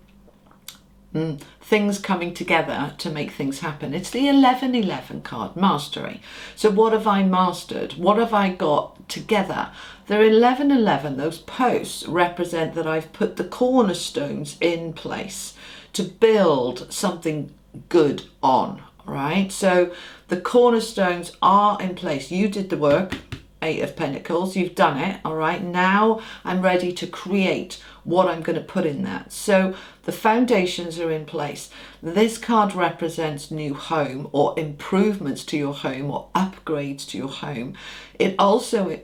things coming together to make things happen. It's the 1111 card, mastery. So what have I mastered? What have I got together? The 1111, those posts represent that I've put the cornerstones in place to build something good on, right? So the cornerstones are in place. You did the work. Eight of Pentacles, you've done it. All right, now I'm ready to create what I'm going to put in that. So the foundations are in place. This card represents new home or improvements to your home or upgrades to your home. It also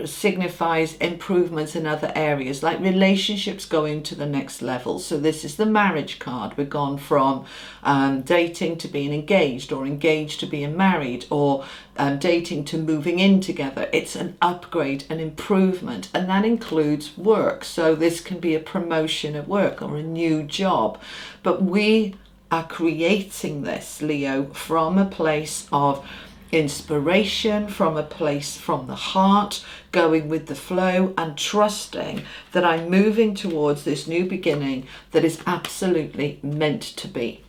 signifies improvements in other areas, like relationships going to the next level. So this is the marriage card. We've gone from dating to being engaged, or engaged to being married, or dating to moving in together. It's an upgrade, an improvement, and that includes work. So this can be a promotion at work or a new job. But we are creating this, Leo, from a place of inspiration, from a place from the heart, going with the flow and trusting that I'm moving towards this new beginning that is absolutely meant to be.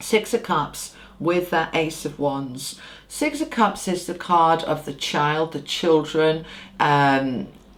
Six of Cups with that Ace of Wands. Six of Cups is the card of the child, the children,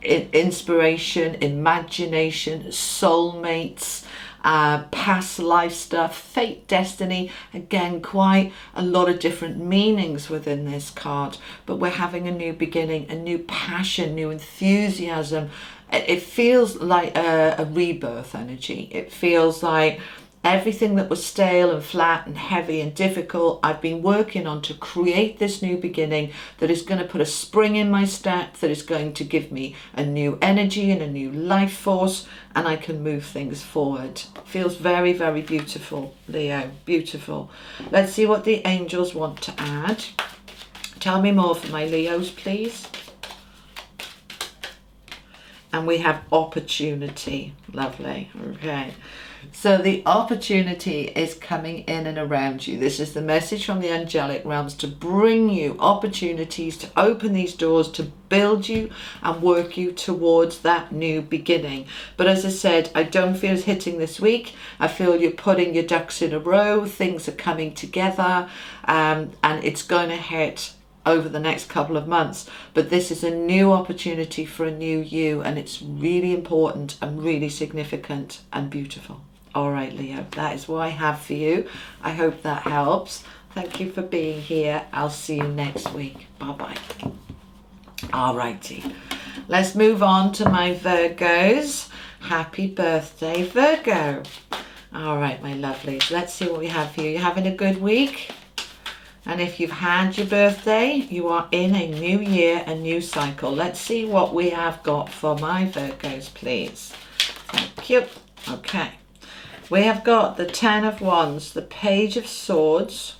inspiration, imagination, soulmates, past life stuff, fate, destiny. Again, quite a lot of different meanings within this card, but we're having a new beginning, a new passion, new enthusiasm. It feels like a rebirth energy. It feels like everything that was stale and flat and heavy and difficult, I've been working on to create this new beginning that is going to put a spring in my step, that is going to give me a new energy and a new life force, and I can move things forward. Feels very, very beautiful, Leo. Beautiful. Let's see what the angels want to add. Tell me more for my Leos, please. And we have opportunity. Lovely. Okay. So the opportunity is coming in and around you. This is the message from the angelic realms to bring you opportunities, to open these doors, to build you and work you towards that new beginning. But as I said, I don't feel it's hitting this week. I feel you're putting your ducks in a row. Things are coming together, and it's going to hit over the next couple of months. But this is a new opportunity for a new you, and it's really important and really significant and beautiful. All right, Leo, that is what I have for you. I hope that helps. Thank you for being here. I'll see you next week. Bye-bye. All righty. Let's move on to my Virgos. Happy birthday, Virgo. All right, my lovelies. Let's see what we have for you. You're having a good week? And if you've had your birthday, you are in a new year, a new cycle. Let's see what we have got for my Virgos, please. Thank you. Okay. We have got the Ten of Wands, the Page of Swords,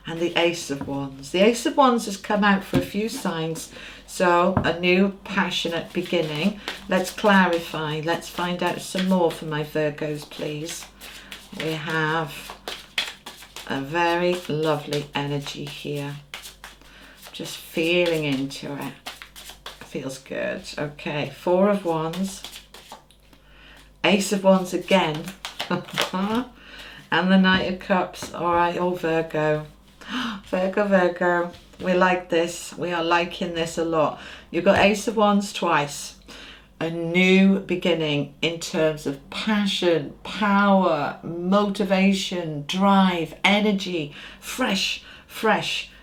and the Ace of Wands. The Ace of Wands has come out for a few signs. So a new passionate beginning. Let's clarify. Let's find out some more for my Virgos, please. We have a very lovely energy here. Just feeling into it. Feels good. Okay, Four of Wands. Ace of Wands again. And the Knight of Cups. All right, oh Virgo. Virgo. We like this. We are liking this a lot. You've got Ace of Wands twice. A new beginning in terms of passion, power, motivation, drive, energy, fresh.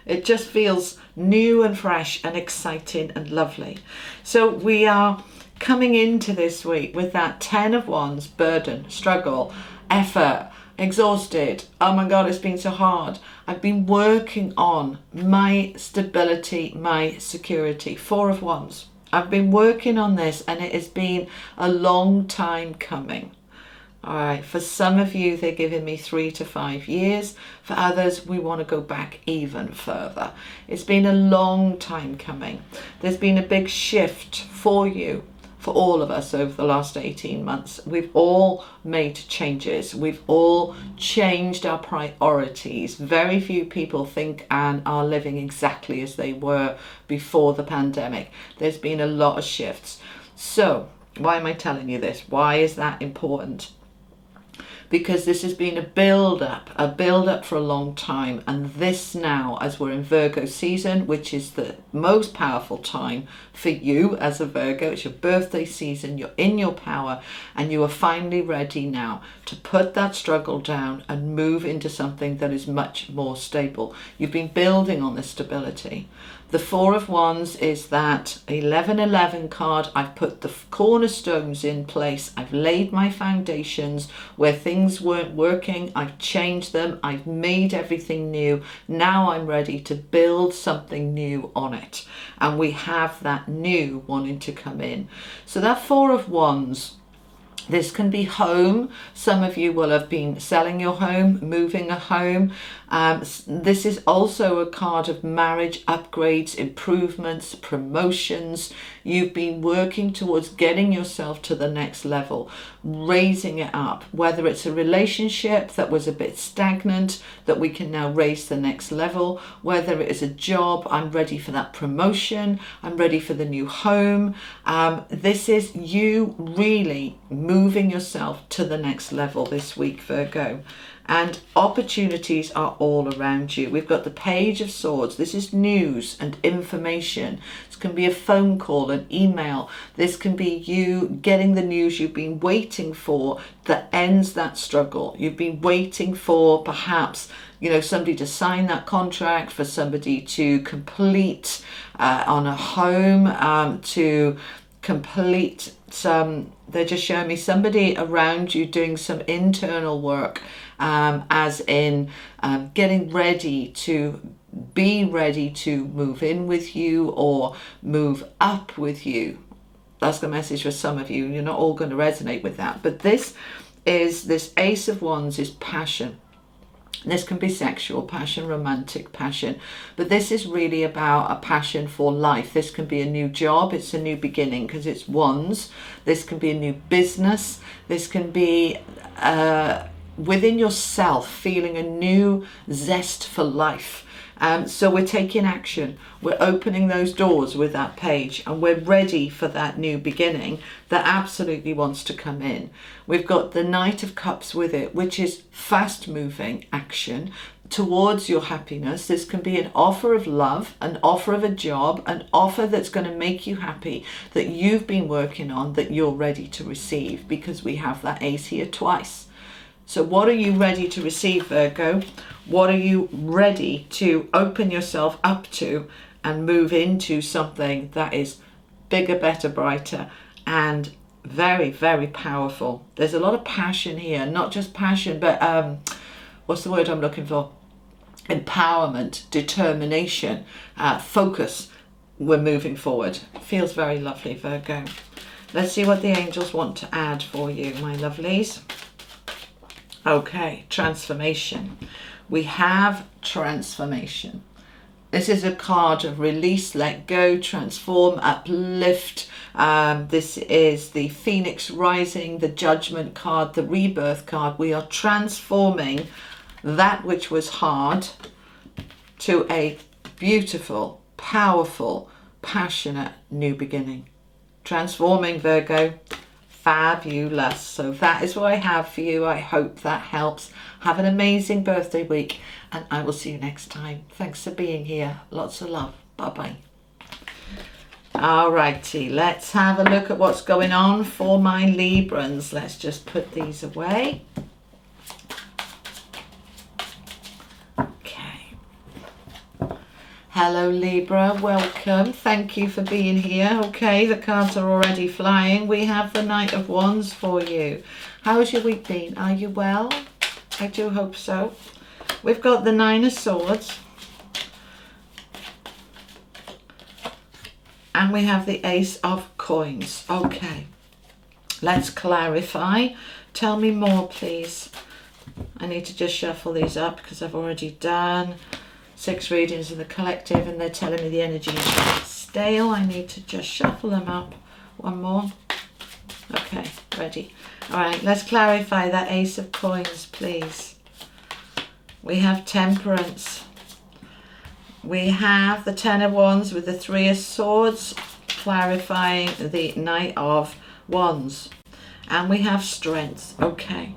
It just feels new and fresh and exciting and lovely. So we are coming into this week with that Ten of Wands, burden, struggle, effort, exhausted. Oh my God, it's been so hard. I've been working on my stability, my security. Four of Wands. I've been working on this, and it has been a long time coming. All right, for some of you, they're giving me 3 to 5 years. For others, we want to go back even further. It's been a long time coming. There's been a big shift for you, for all of us over the last 18 months. We've all made changes. We've all changed our priorities. Very few people think and are living exactly as they were before the pandemic. There's been a lot of shifts. So why am I telling you this? Why is that important? Because this has been a build up for a long time. And this now, as we're in Virgo season, which is the most powerful time for you as a Virgo, it's your birthday season, you're in your power, and you are finally ready now to put that struggle down and move into something that is much more stable. You've been building on this stability. The Four of Wands is that 1111 card. I've put the cornerstones in place. I've laid my foundations where things weren't working. I've changed them. I've made everything new. Now I'm ready to build something new on it. And we have that new wanting to come in. So that Four of Wands This can be home. Some of you will have been selling your home, moving a home. This is also a card of marriage upgrades, improvements, promotions. You've been working towards getting yourself to the next level, raising it up, whether it's a relationship that was a bit stagnant that we can now raise the next level, whether it is a job, I'm ready for that promotion, I'm ready for the new home. This is you really moving yourself to the next level this week, Virgo. And opportunities are all around you. We've got the Page of Swords. This is news and information. This can be a phone call, an email. This can be you getting the news you've been waiting for that ends that struggle. You've been waiting for perhaps, you know, somebody to sign that contract, for somebody to complete on a home, to complete some, they're just showing me somebody around you doing some internal work, as in getting ready to be ready to move in with you or move up with you. That's the message for some of you. You're not all going to resonate with that, but this Ace of Wands is passion. This can be sexual passion, romantic passion, but this is really about a passion for life. This can be a new job, it's a new beginning because it's wands. This can be a new business. This can be within yourself, feeling a new zest for life. So we're taking action. We're opening those doors with that page, and we're ready for that new beginning that absolutely wants to come in. We've got the Knight of Cups with it, which is fast moving action towards your happiness. This can be an offer of love, an offer of a job, an offer that's going to make you happy, that you've been working on, that you're ready to receive, because we have that ace here twice. So what are you ready to receive, Virgo? What are you ready to open yourself up to and move into something that is bigger, better, brighter, and very, very powerful? There's a lot of passion here, not just passion, but what's the word I'm looking for? Empowerment, determination, focus. We're moving forward. Feels very lovely, Virgo. Let's see what the angels want to add for you, my lovelies. Okay, transformation. We have transformation. This is a card of release, let go, transform, uplift. This is the Phoenix Rising, the Judgment card, the Rebirth card. We are transforming that which was hard to a beautiful, powerful, passionate new beginning. Transforming, Virgo. Fabulous. So that is what I have for you. I hope that helps. Have an amazing birthday week, and I will see you next time. Thanks for being here. Lots of love. Bye-bye. Alrighty, let's have a look at what's going on for my Librans. Let's just put these away. Hello Libra, welcome. Thank you for being here. Okay, the cards are already flying. We have the Knight of Wands for you. How has your week been? Are you well? I do hope so. We've got the Nine of Swords. And we have the Ace of Coins. Okay, let's clarify. Tell me more, please. I need to just shuffle these up because I've already done 6 readings in the collective and they're telling me the energy is stale. I need to just shuffle them up. One more. Okay, ready. All right, let's clarify that Ace of Coins, please. We have Temperance. We have the Ten of Wands with the Three of Swords, clarifying the Knight of Wands. And we have Strength. Okay.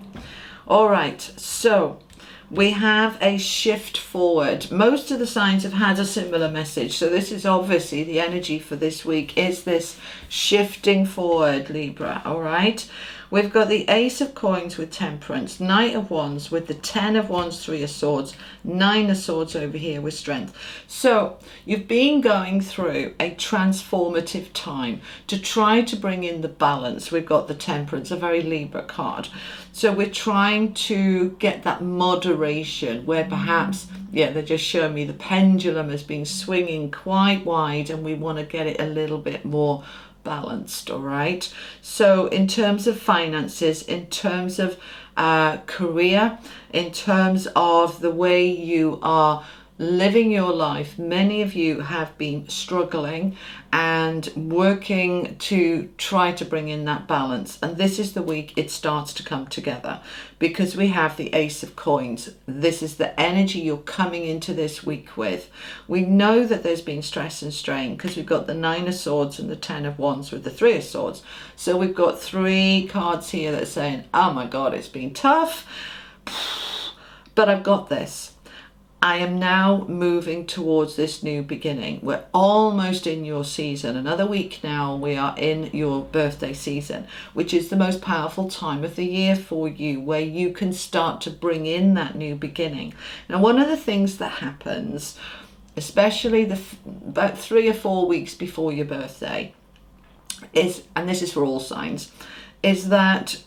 All right, so we have a shift forward. Most of the signs have had a similar message. So this is obviously the energy for this week is this shifting forward, Libra. All right. We've got the Ace of Coins with Temperance, Knight of Wands with the Ten of Wands, Three of Swords, Nine of Swords over here with Strength. So you've been going through a transformative time to try to bring in the balance. We've got the Temperance, a very Libra card. So we're trying to get that moderation where perhaps, yeah, they're just showing me the pendulum has been swinging quite wide and we want to get it a little bit more balanced, all right? So in terms of finances, in terms of career, in terms of the way you are living your life, many of you have been struggling and working to try to bring in that balance. And this is the week it starts to come together, because we have the Ace of Coins. This is the energy you're coming into this week with. We know that there's been stress and strain because we've got the Nine of Swords and the Ten of Wands with the Three of Swords. So we've got three cards here that are saying, oh my God, it's been tough, but I've got this. I am now moving towards this new beginning. We're almost in your season. Another week now, we are in your birthday season, which is the most powerful time of the year for you, where you can start to bring in that new beginning. Now, one of the things that happens, especially about 3 or 4 weeks before your birthday, is, and this is for all signs, is that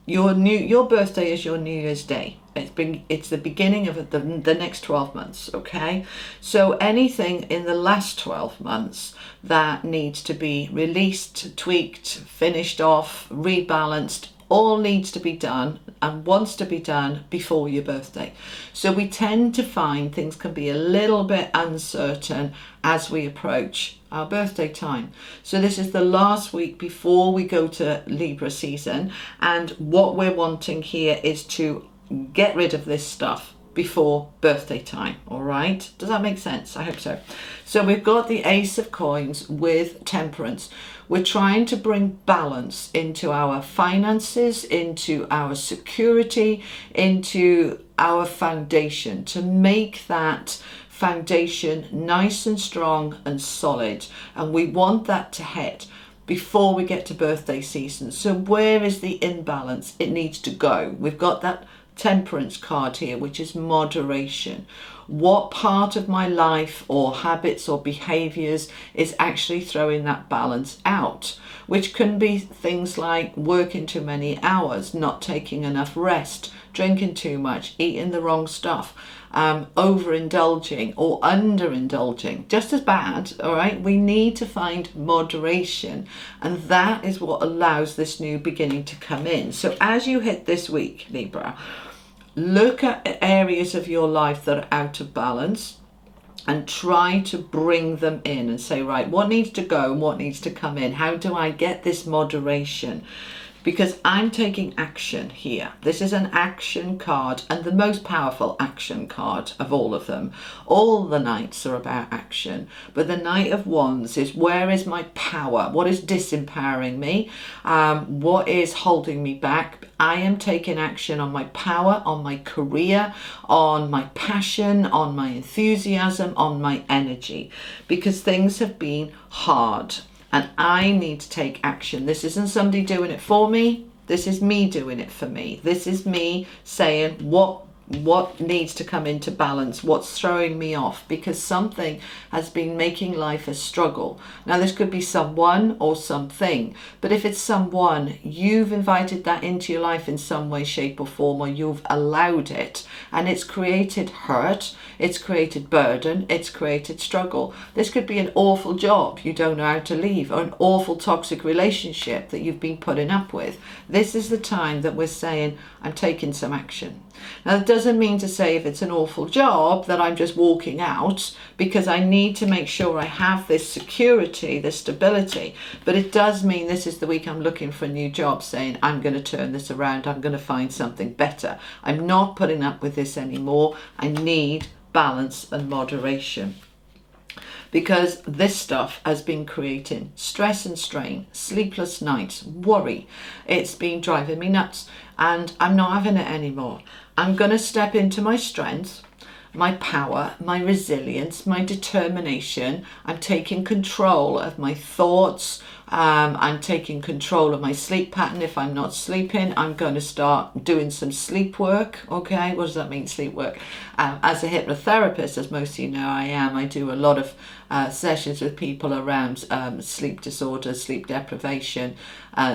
your birthday is your New Year's Day. It's the beginning of the next 12 months, okay? So anything in the last 12 months that needs to be released, tweaked, finished off, rebalanced, all needs to be done and wants to be done before your birthday. So we tend to find things can be a little bit uncertain as we approach our birthday time. So this is the last week before we go to Libra season, and what we're wanting here is to get rid of this stuff before birthday time. All right, does that make sense? I hope so. So we've got the Ace of Coins with Temperance. We're trying to bring balance into our finances, into our security, into our foundation, to make that foundation nice and strong and solid. And we want that to hit before we get to birthday season. So where is the imbalance? It needs to go. We've got that Temperance card here, which is moderation. What part of my life or habits or behaviors is actually throwing that balance out, which can be things like working too many hours, not taking enough rest, drinking too much, eating the wrong stuff, overindulging or underindulging, just as bad. All right, we need to find moderation, and that is what allows this new beginning to come in. So as you hit this week, Libra, look at areas of your life that are out of balance and try to bring them in and say, right, what needs to go and what needs to come in? How do I get this moderation? Because I'm taking action here. This is an action card, and the most powerful action card of all of them. All the Knights are about action, but the Knight of Wands is, where is my power? What is disempowering me? What is holding me back? I am taking action on my power, on my career, on my passion, on my enthusiasm, on my energy, because things have been hard. And I need to take action. This isn't somebody doing it for me. This is me doing it for me. This is me saying what needs to come into balance, what's throwing me off, because something has been making life a struggle. Now, this could be someone or something, but if it's someone, you've invited that into your life in some way, shape or form, or you've allowed it, and it's created hurt, it's created burden, it's created struggle. This could be an awful job you don't know how to leave, or an awful toxic relationship that you've been putting up with. This is the time that we're saying, I'm taking some action. Now, that doesn't mean to say if it's an awful job that I'm just walking out, because I need to make sure I have this security, this stability. But it does mean this is the week I'm looking for a new job, saying I'm going to turn this around, I'm going to find something better. I'm not putting up with this anymore. I need balance and moderation, because this stuff has been creating stress and strain, sleepless nights, worry. It's been driving me nuts, and I'm not having it anymore. I'm going to step into my strength, my power, my resilience, my determination. I'm taking control of my thoughts, I'm taking control of my sleep pattern. If I'm not sleeping, I'm going to start doing some sleep work. Okay, what does that mean, sleep work? As a hypnotherapist, as most of you know, I do a lot of sessions with people around sleep disorders, sleep deprivation,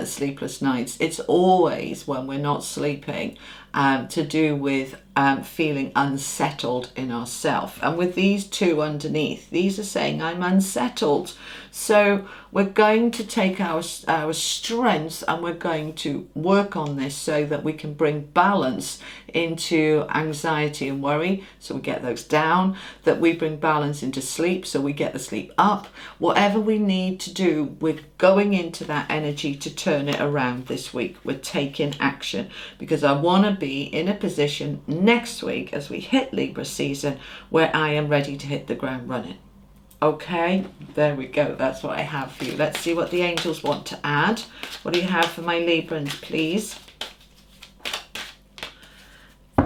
sleepless nights. It's always when we're not sleeping to do with feeling unsettled in ourself. And with these two underneath, these are saying I'm unsettled. So we're going to take our strengths and we're going to work on this so that we can bring balance into anxiety and worry, so we get those down, that we bring balance into sleep, so we get the sleep up. Whatever we need to do, we're going into that energy to turn it around this week. We're taking action because I want to be in a position next week as we hit Libra season where I am ready to hit the ground running. Okay, there we go. That's what I have for you. Let's see what the angels want to add. What do you have for my Librans, please?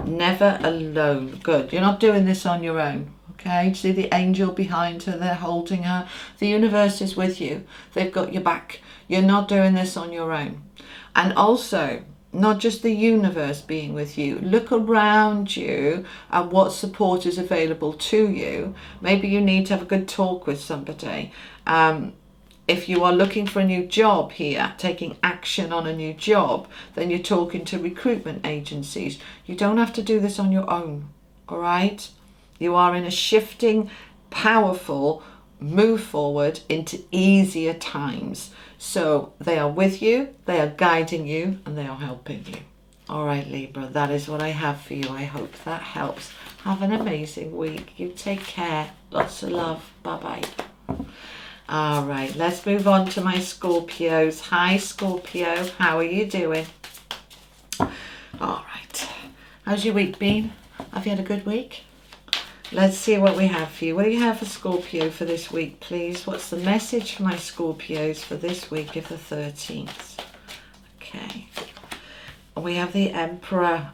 Never alone. Good. You're not doing this on your own. Okay, see the angel behind her, they're holding her. The universe is with you. They've got your back. You're not doing this on your own. And also, not just the universe being with you. Look around you at what support is available to you. Maybe you need to have a good talk with somebody. If you are looking for a new job here, taking action on a new job, then you're talking to recruitment agencies. You don't have to do this on your own, all right? You are in a shifting, powerful move forward into easier times. So they are with you, they are guiding you, and they are helping you. All right, Libra, that is what I have for you. I hope that helps. Have an amazing week. You take care. Lots of love. Bye-bye. All right, let's move on to my Scorpios. Hi, Scorpio. How are you doing? All right. How's your week been? Have you had a good week? Let's see what we have for you. What do you have for Scorpio for this week, please? What's the message for my Scorpios for this week of the 13th? Okay. We have the Emperor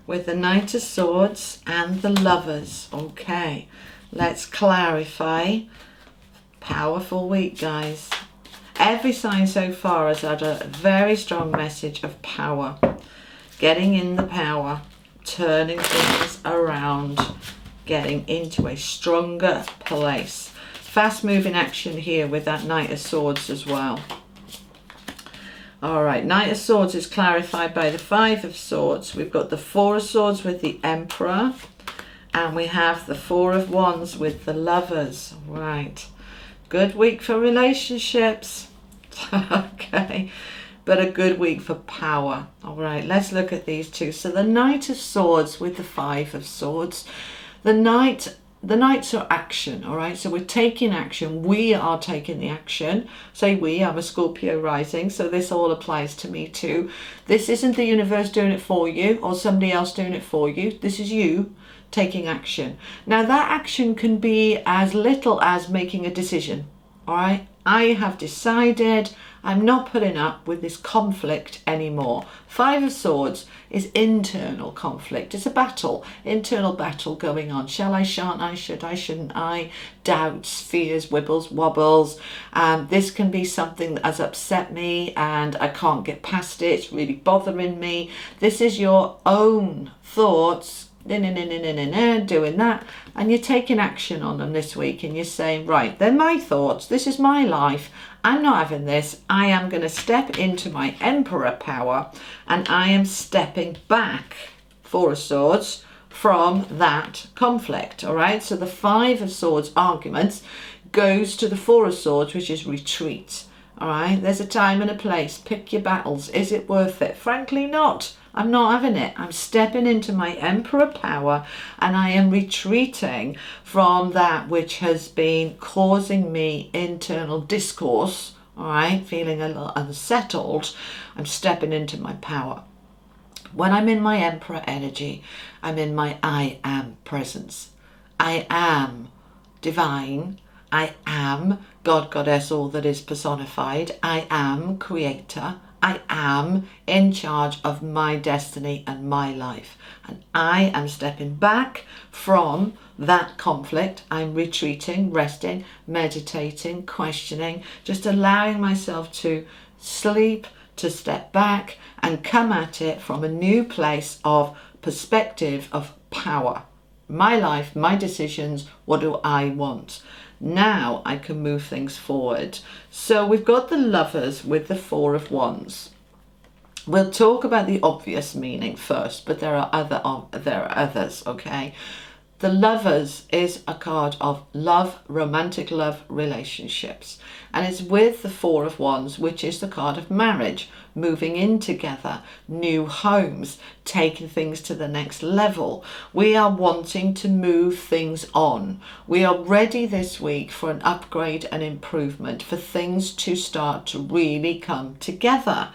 with the Knight of Swords and the Lovers. Okay. Let's clarify. Powerful week, guys. Every sign so far has had a very strong message of power. Getting in the power. Turning things around, getting into a stronger place. Fast moving action here with that Knight of Swords as well. All right, Knight of Swords is clarified by the Five of Swords. We've got the Four of Swords with the Emperor, and we have the Four of Wands with the Lovers. Right, good week for relationships. Okay. But a good week for power. All right, let's look at these two. So the Knight of Swords with the Five of Swords. The Knights are action, all right? So we're taking action. We are taking the action. Say we, I'm a Scorpio rising, so this all applies to me too. This isn't the universe doing it for you or somebody else doing it for you. This is you taking action. Now that action can be as little as making a decision, all right? I have decided I'm not putting up with this conflict anymore. Five of Swords is internal conflict. It's a battle, internal battle going on. Shall I, shan't I, should I, shouldn't I? Doubts, fears, wibbles, wobbles. This can be something that has upset me and I can't get past it. It's really bothering me. This is your own thoughts doing that, and you're taking action on them this week, and you're saying, right, they're my thoughts, this is my life, I'm not having this. I am going to step into my Emperor power, and I am stepping back, Four of Swords, from that conflict. All right, so the Five of Swords arguments goes to the Four of Swords, which is retreat. All right, there's a time and a place. Pick your battles. Is it worth it? Frankly not. I'm not having it. I'm stepping into my Emperor power, and I am retreating from that which has been causing me internal discourse, all right, feeling a little unsettled. I'm stepping into my power. When I'm in my Emperor energy, I'm in my I am presence. I am divine. I am God, Goddess, all that is personified. I am creator. I am in charge of my destiny and my life. And I am stepping back from that conflict. I'm retreating, resting, meditating, questioning, just allowing myself to sleep, to step back and come at it from a new place of perspective of power. My life, my decisions, what do I want? Now I can move things forward. So we've got the Lovers with the Four of Wands. We'll talk about the obvious meaning first, but there are others, okay? The Lovers is a card of love, romantic love, relationships. And it's with the Four of Wands, which is the card of marriage, moving in together, new homes, taking things to the next level. We are wanting to move things on. We are ready this week for an upgrade and improvement, for things to start to really come together.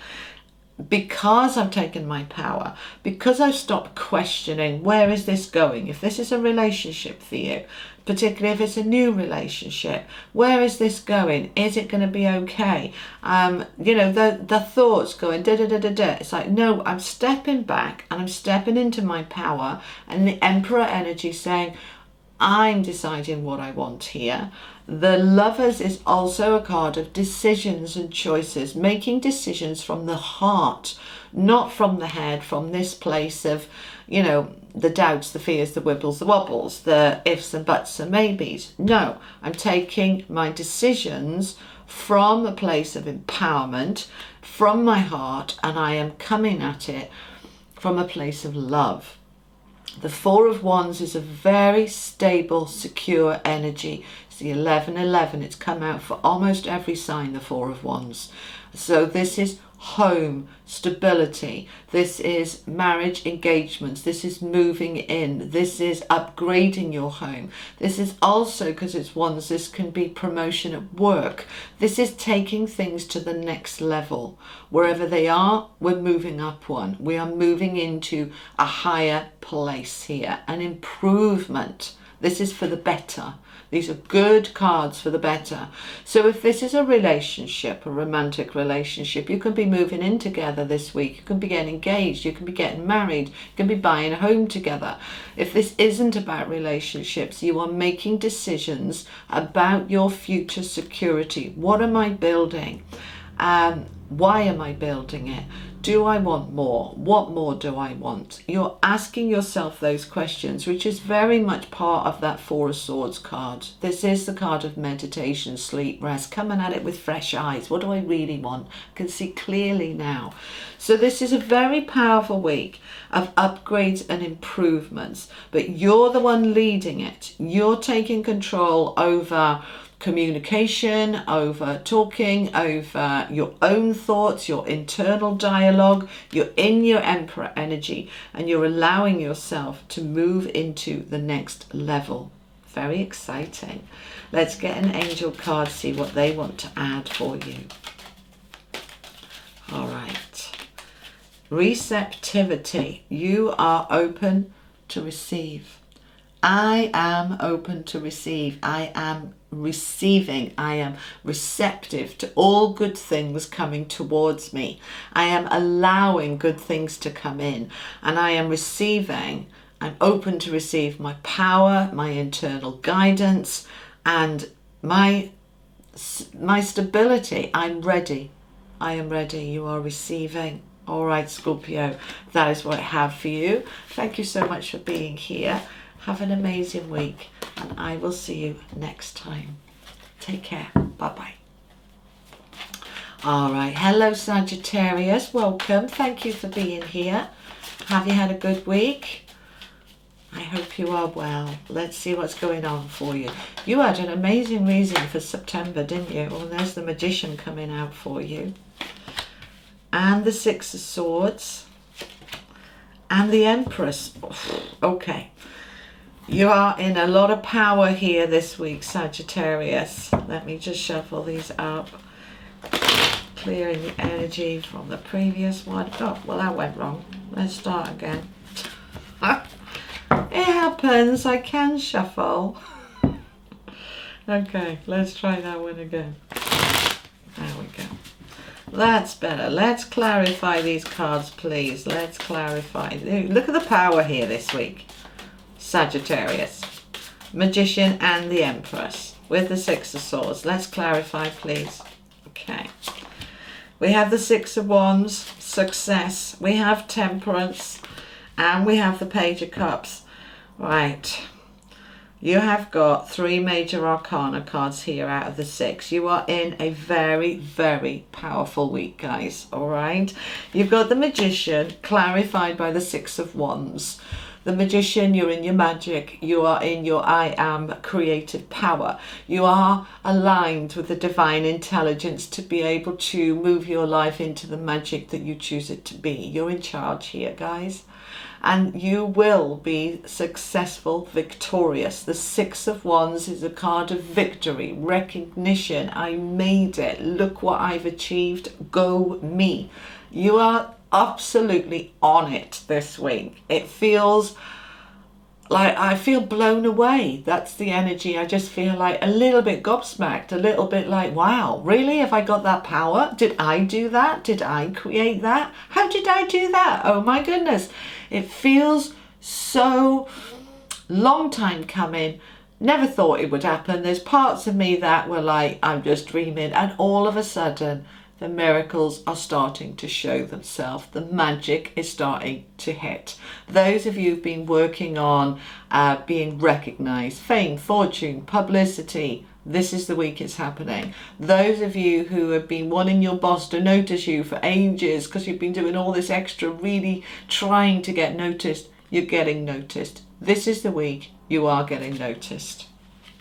Because I've taken my power, because I've stopped questioning, where is this going? If this is a relationship for you, particularly if it's a new relationship, where is this going? Is it going to be okay? You know, the thoughts going da da da da da. It's like, no, I'm stepping back and I'm stepping into my power, and the Emperor energy saying, I'm deciding what I want here. The Lovers is also a card of decisions and choices, making decisions from the heart, not from the head, from this place of, you know, the doubts, the fears, the wibbles, the wobbles, the ifs and buts and maybes. No, I'm taking my decisions from a place of empowerment, from my heart, and I am coming at it from a place of love. The Four of Wands is a very stable, secure energy. It's the 11-11. It's come out for almost every sign, the Four of Wands. So this is home, stability. This is marriage engagements. This is moving in. This is upgrading your home. This is also, because it's wands, this can be promotion at work. This is taking things to the next level. Wherever they are, we're moving up one. We are moving into a higher place here, an improvement. This is for the better. These are good cards for the better. So if this is a relationship, a romantic relationship, you can be moving in together this week. You can be getting engaged. You can be getting married. You can be buying a home together. If this isn't about relationships, you are making decisions about your future security. What am I building? Why am I building it? Do I want more? What more do I want? You're asking yourself those questions, which is very much part of that Four of Swords card. This is the card of meditation, sleep, rest, coming at it with fresh eyes. What do I really want? I can see clearly now. So this is a very powerful week of upgrades and improvements, but you're the one leading it. You're taking control over communication, over talking, over your own thoughts, your internal dialogue. You're in your Emperor energy and you're allowing yourself to move into the next level. Very exciting. Let's get an angel card, see what they want to add for you. All right. Receptivity. You are open to receive. I am open to receive. I am receiving. I am receptive to all good things coming towards me. I am allowing good things to come in, and I am receiving. I'm open to receive my power, my internal guidance, and my stability. I'm ready. I am ready. You are receiving. All right, Scorpio, that is what I have for you. Thank you so much for being here. Have an amazing week, and I will see you next time. Take care. Bye-bye. All right. Hello, Sagittarius. Welcome. Thank you for being here. Have you had a good week? I hope you are well. Let's see what's going on for you. You had an amazing reading for September, didn't you? Well, there's the Magician coming out for you. And the Six of Swords. And the Empress. Okay. You are in a lot of power here this week, Sagittarius. Let me just shuffle these up. Clearing the energy from the previous one. Oh, well, that went wrong. Let's start again. It happens. I can shuffle. Okay, let's try that one again. There we go. That's better. Let's clarify these cards, please. Let's clarify. Look at the power here this week. Sagittarius, Magician and the Empress with the Six of Swords. Let's clarify, please. Okay. We have the Six of Wands, success. We have Temperance. And we have the Page of Cups. Right. You have got 3 major arcana cards here out of the 6. You are in a very, very powerful week, guys. All right. You've got the Magician clarified by the 6 of Wands. The Magician, you're in your magic. You are in your I am creative power. You are aligned with the divine intelligence to be able to move your life into the magic that you choose it to be. You're in charge here, guys. And you will be successful, victorious. The Six of Wands is a card of victory, recognition. I made it. Look what I've achieved. Go me. You are absolutely on it this week. It feels like I feel blown away. That's the energy. I just feel like a little bit gobsmacked, a little bit like, wow, really? Have I got that power? Did I do that? Did I create that? How did I do that? Oh my goodness. It feels so long time coming. Never thought it would happen. There's parts of me that were like, I'm just dreaming. And all of a sudden, the miracles are starting to show themselves. The magic is starting to hit. Those of you who've been working on being recognized, fame, fortune, publicity, this is the week it's happening. Those of you who have been wanting your boss to notice you for ages because you've been doing all this extra, really trying to get noticed, you're getting noticed. This is the week you are getting noticed.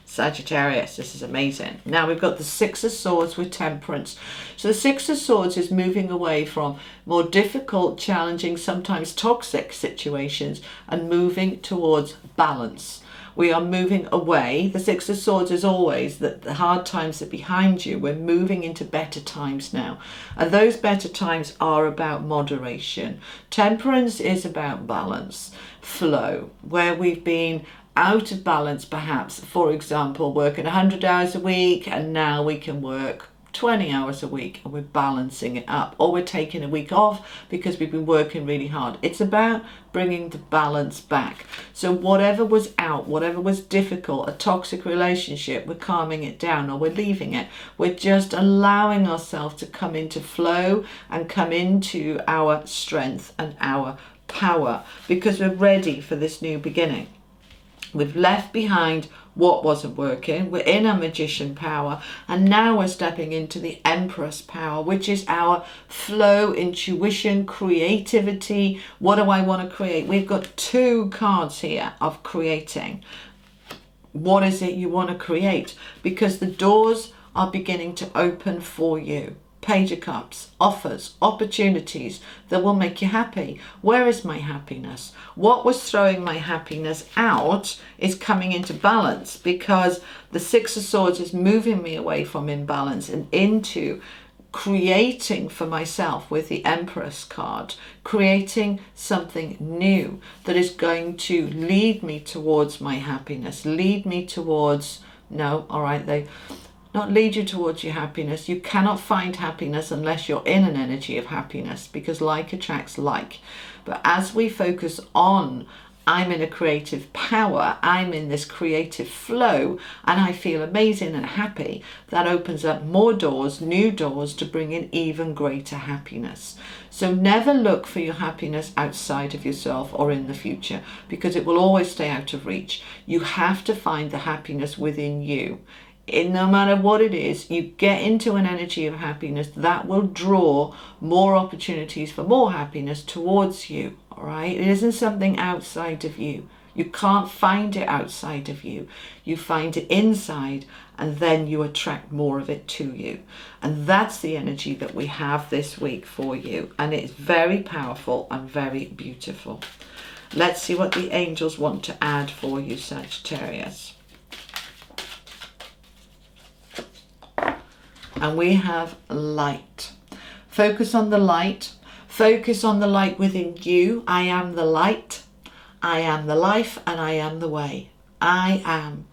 Sagittarius, this is amazing. Now we've got the Six of Swords with Temperance. So the Six of Swords is moving away from more difficult, challenging, sometimes toxic situations and moving towards balance. We are moving away. The Six of Swords is always that the hard times are behind you. We're moving into better times now. And those better times are about moderation. Temperance is about balance, flow, where we've been out of balance, perhaps, for example, working 100 hours a week and now we can work 20 hours a week and we're balancing it up, or we're taking a week off because we've been working really hard. It's about bringing the balance back. So whatever was out, whatever was difficult, a toxic relationship, we're calming it down or we're leaving it. We're just allowing ourselves to come into flow and come into our strength and our power because we're ready for this new beginning. We've left behind what wasn't working. We're in our Magician power, and now we're stepping into the Empress power, which is our flow, intuition, creativity. What do I want to create? We've got 2 cards here of creating. What is it you want to create? Because the doors are beginning to open for you. Page of Cups, offers, opportunities that will make you happy. Where is my happiness? What was throwing my happiness out is coming into balance because the Six of Swords is moving me away from imbalance and into creating for myself with the Empress card, creating something new that is going to lead me towards my happiness, lead me towards, no, all right, not lead you towards your happiness. You cannot find happiness unless you're in an energy of happiness because like attracts like. But as we focus on, I'm in a creative power, I'm in this creative flow, and I feel amazing and happy, that opens up more doors, new doors to bring in even greater happiness. So never look for your happiness outside of yourself or in the future because it will always stay out of reach. You have to find the happiness within you. No matter what it is, you get into an energy of happiness that will draw more opportunities for more happiness towards you. All right, it isn't something outside of you. You can't find it outside of you. You find it inside, and then you attract more of it to you. And that's the energy that we have this week for you, and it's very powerful and very beautiful. Let's see what the angels want to add for you, Sagittarius. And we have light. Focus on the light. Focus on the light within you. I am the light. I am the life and I am the way. I am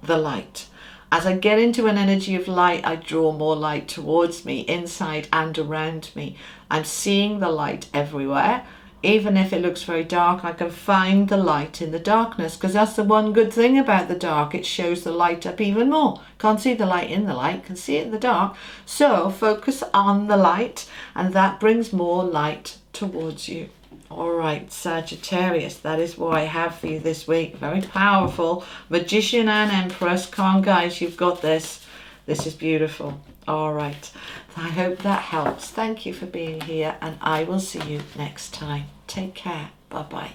the light. As I get into an energy of light, I draw more light towards me, inside and around me. I'm seeing the light everywhere. Even if it looks very dark, I can find the light in the darkness, because that's the one good thing about the dark. It shows the light up even more. Can't see the light in the light, can see it in the dark. So focus on the light, and that brings more light towards you. All right, Sagittarius, that is what I have for you this week. Very powerful. Magician and Empress. Come on, guys, you've got this. This is beautiful. All right. I hope that helps. Thank you for being here, and I will see you next time. Take care. Bye-bye.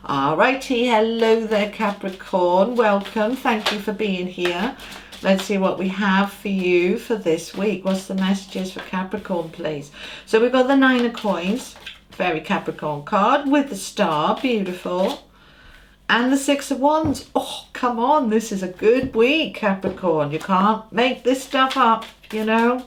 All righty. Hello there, Capricorn. Welcome. Thank you for being here. Let's see what we have for you for this week. What's the messages for Capricorn, please? So we've got the 9 of coins. Very Capricorn card with the star. Beautiful. And the 6 of wands. Oh, come on. This is a good week, Capricorn. You can't make this stuff up, you know.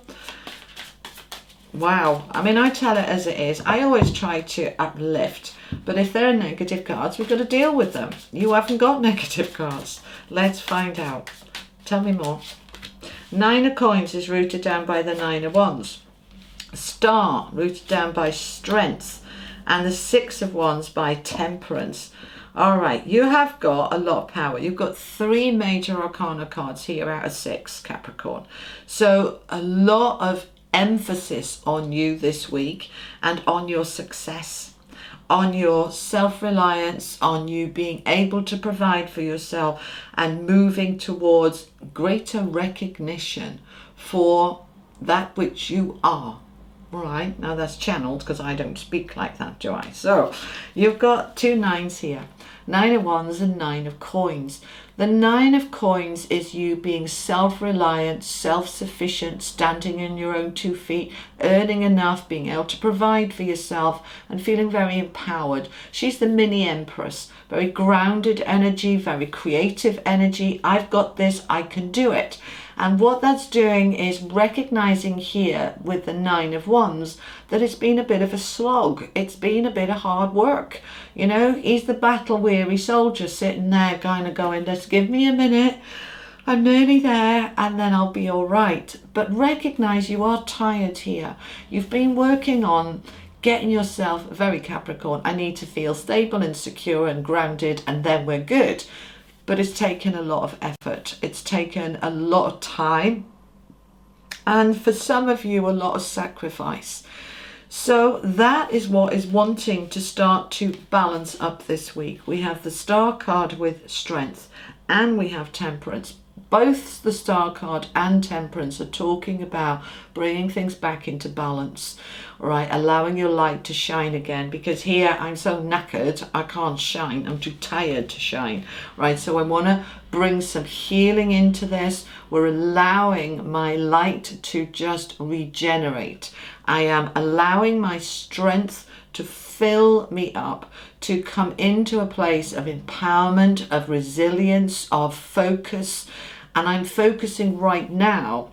Wow. I mean, I tell it as it is. I always try to uplift. But if there are negative cards, we've got to deal with them. You haven't got negative cards. Let's find out. Tell me more. 9 of coins is rooted down by the 9 of wands. Star rooted down by strength. And the 6 of wands by temperance. All right, you have got a lot of power. You've got 3 major arcana cards here out of 6, Capricorn. So a lot of emphasis on you this week and on your success, on your self-reliance, on you being able to provide for yourself and moving towards greater recognition for that which you are. Right, now that's channeled because I don't speak like that, do I? So you've got 2 9s here. 9 of wands and 9 of coins. The 9 of coins is you being self-reliant, self-sufficient, standing on your own 2 feet, earning enough, being able to provide for yourself and feeling very empowered. She's the mini empress, very grounded energy, very creative energy. I've got this, I can do it. And what that's doing is recognizing here with the 9 of wands that it's been a bit of a slog. It's been a bit of hard work. You know, he's the battle-weary soldier sitting there kind of going, just give me a minute. I'm nearly there and then I'll be all right. But recognize you are tired here. You've been working on getting yourself, very Capricorn, I need to feel stable and secure and grounded and then we're good. But it's taken a lot of effort. It's taken a lot of time. And for some of you, a lot of sacrifice. So that is what is wanting to start to balance up this week. We have the star card with strength and we have temperance. Both the star card and temperance are talking about bringing things back into balance, right? Allowing your light to shine again, because here I'm so knackered, I can't shine. I'm too tired to shine, right? So I want to bring some healing into this. We're allowing my light to just regenerate. I am allowing my strength to fill me up, to come into a place of empowerment, of resilience, of focus. And I'm focusing right now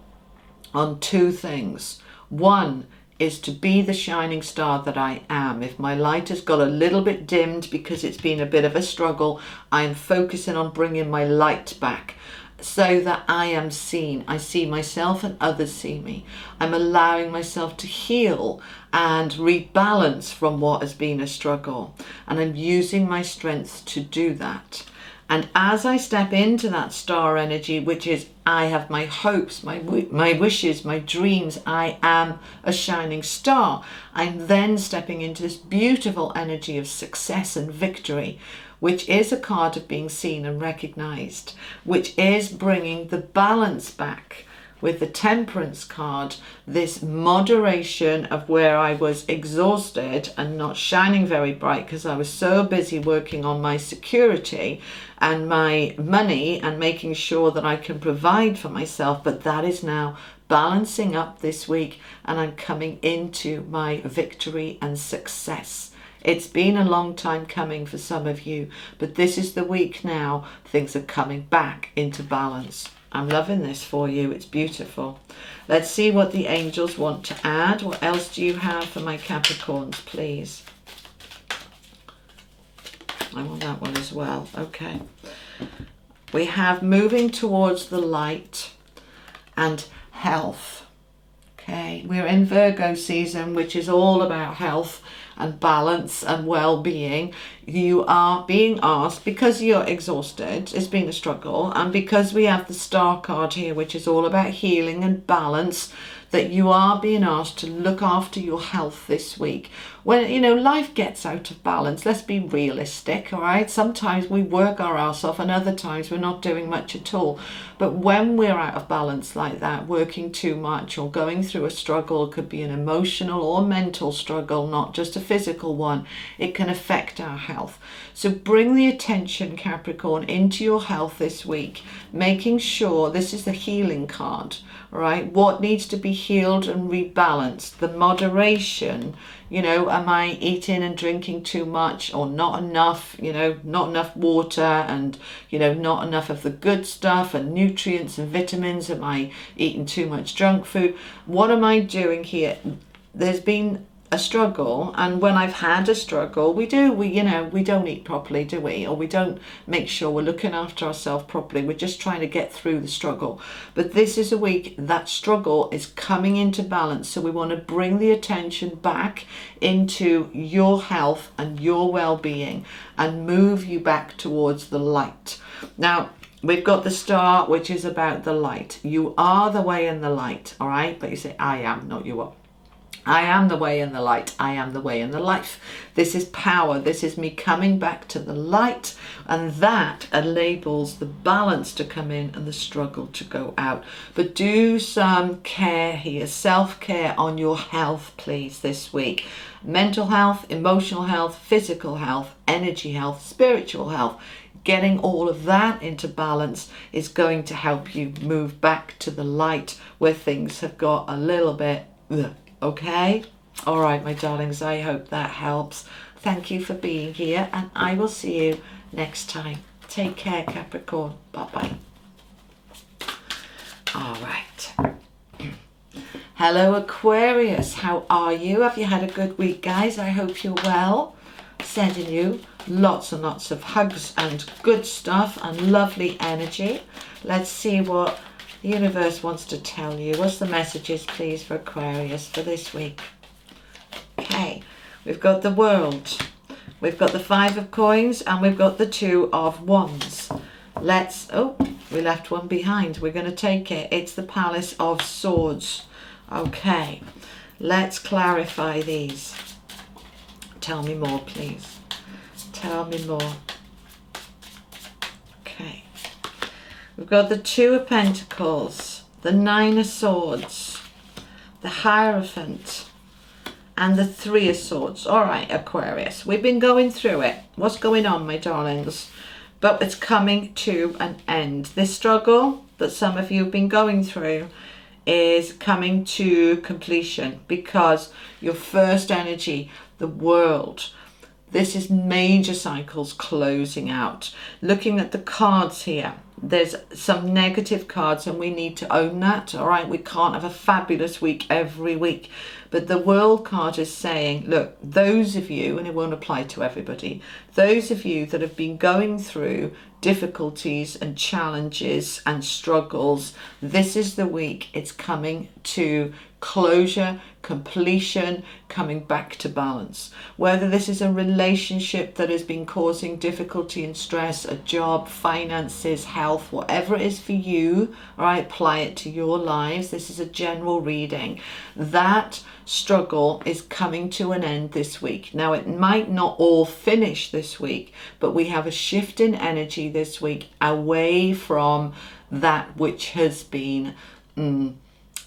on 2 things. One is to be the shining star that I am. If my light has got a little bit dimmed because it's been a bit of a struggle, I'm focusing on bringing my light back so that I am seen. I see myself and others see me. I'm allowing myself to heal and rebalance from what has been a struggle. And I'm using my strength to do that. And as I step into that star energy, which is I have my hopes, my wishes, my dreams, I am a shining star, I'm then stepping into this beautiful energy of success and victory, which is a card of being seen and recognized, which is bringing the balance back. With the temperance card, this moderation of where I was exhausted and not shining very bright because I was so busy working on my security and my money and making sure that I can provide for myself. But that is now balancing up this week and I'm coming into my victory and success. It's been a long time coming for some of you, but this is the week now. Things are coming back into balance. I'm loving this for you. It's beautiful. Let's see what the angels want to add. What else do you have for my Capricorns, please? I want that one as well. Okay. We have moving towards the light and health. Okay, we're in Virgo season, which is all about health and balance and well-being. You are being asked, because you're exhausted, it's been a struggle, and because we have the Star card here, which is all about healing and balance, that you are being asked to look after your health this week. When, you know, life gets out of balance, let's be realistic, all right? Sometimes we work our ass off and other times we're not doing much at all. But when we're out of balance like that, working too much or going through a struggle, it could be an emotional or mental struggle, not just a physical one, it can affect our health. So bring the attention, Capricorn, into your health this week, making sure, this is the healing card, all right? What needs to be healed and rebalanced, the moderation, you know, am I eating and drinking too much or not enough, you know, not enough water and, you know, not enough of the good stuff and nutrients and vitamins, am I eating too much junk food? What am I doing here? There's been a struggle, and when I've had a struggle, we don't eat properly, do we? Or we don't make sure we're looking after ourselves properly. We're just trying to get through the struggle. But this is a week that struggle is coming into balance, so we want to bring the attention back into your health and your well-being and move you back towards the light. Now, we've got the Star, which is about the light. You are the way and the light, all right? But you say, I am, not you are. I am the way and the light. I am the way and the life. This is power. This is me coming back to the light, and that enables the balance to come in and the struggle to go out. But do some care here, self-care on your health, please, this week. Mental health, emotional health, physical health, energy health, spiritual health. Getting all of that into balance is going to help you move back to the light where things have got a little bit okay? All right, my darlings, I hope that helps. Thank you for being here, and I will see you next time. Take care, Capricorn. Bye-bye. All right. Hello, Aquarius. How are you? Have you had a good week, guys? I hope you're well. Sending you lots and lots of hugs and good stuff and lovely energy. Let's see what the universe wants to tell you. What's the messages, please, for Aquarius for this week? Okay, we've got the World, we've got the Five of Coins, and we've got the Two of Wands. We left one behind. We're going to take it. It's the Palace of Swords. Okay, let's clarify these. Tell me more, please. Tell me more. Okay. We've got the Two of Pentacles, the Nine of Swords, the Hierophant, and the Three of Swords. All right, Aquarius, we've been going through it. What's going on, my darlings? But it's coming to an end. This struggle that some of you have been going through is coming to completion, because your first energy, the World, this is major cycles closing out. Looking at the cards here, there's some negative cards and we need to own that, all right? We can't have a fabulous week every week. But the World card is saying, look, those of you, and it won't apply to everybody, those of you that have been going through difficulties and challenges and struggles, this is the week it's coming to closure, completion, coming back to balance. Whether this is a relationship that has been causing difficulty and stress, a job, finances, health, whatever it is for you, all right, apply it to your lives. This is a general reading. That struggle is coming to an end this week. Now, it might not all finish this week, but we have a shift in energy this week away from that which has been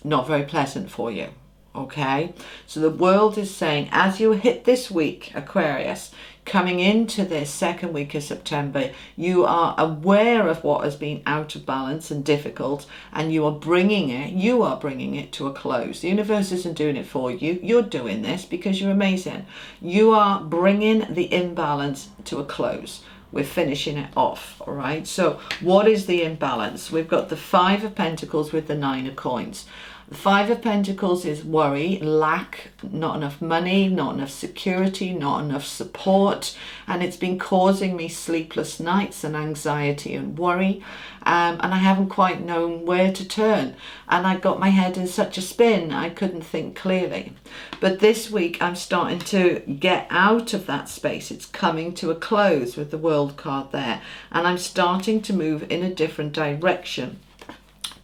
not very pleasant for you. Okay, so the World is saying, as you hit this week, Aquarius, coming into this second week of September, you are aware of what has been out of balance and difficult, and you are bringing it to a close. The universe isn't doing it for you. You're doing this because you're amazing. You are bringing the imbalance to a close. We're finishing it off, all right? So what is the imbalance? We've got the Five of Pentacles with the Nine of Coins. The Five of Pentacles is worry, lack, not enough money, not enough security, not enough support, and it's been causing me sleepless nights and anxiety and worry, and I haven't quite known where to turn, and I got my head in such a spin I couldn't think clearly. But this week I'm starting to get out of that space. It's coming to a close with the World card there, and I'm starting to move in a different direction.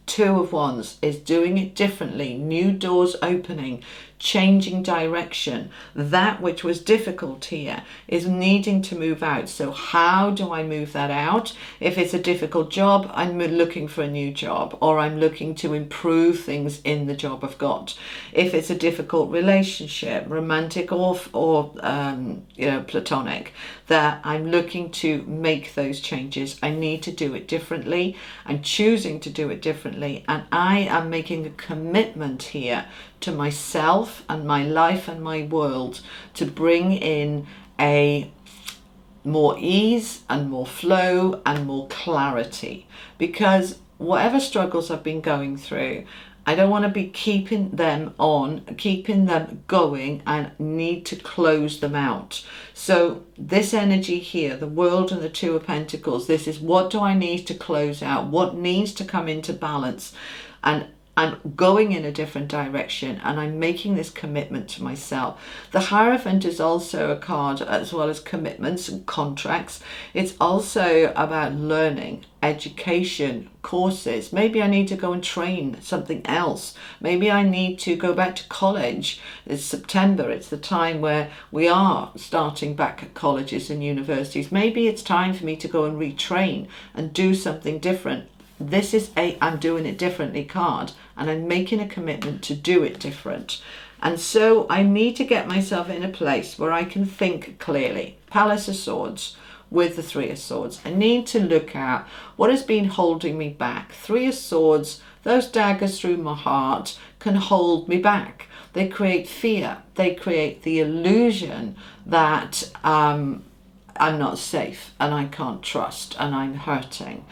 Two of Wands is doing it differently, new doors opening, changing direction. That which was difficult here is needing to move out. So how do I move that out? If it's a difficult job, I'm looking for a new job, or I'm looking to improve things in the job I've got. If it's a difficult relationship, romantic or you know, platonic, that I'm looking to make those changes. I need to do it differently. I'm choosing to do it differently, and I am making a commitment here to myself and my life and my world to bring in a more ease and more flow and more clarity, because whatever struggles I've been going through, I don't want to be keeping them going, and need to close them out. So this energy here, the World and the Two of Pentacles, this is what do I need to close out? What needs to come into balance? And I'm going in a different direction, and I'm making this commitment to myself. The Hierophant is also a card, as well as commitments and contracts. It's also about learning, education, courses. Maybe I need to go and train something else. Maybe I need to go back to college. It's September. It's the time where we are starting back at colleges and universities. Maybe it's time for me to go and retrain and do something different. This is a I'm doing it differently card, and I'm making a commitment to do it different. And so I need to get myself in a place where I can think clearly. Palace of Swords with the Three of Swords. I need to look at what has been holding me back. Three of Swords, those daggers through my heart, can hold me back. They create fear. They create the illusion that I'm not safe and I can't trust and I'm hurting.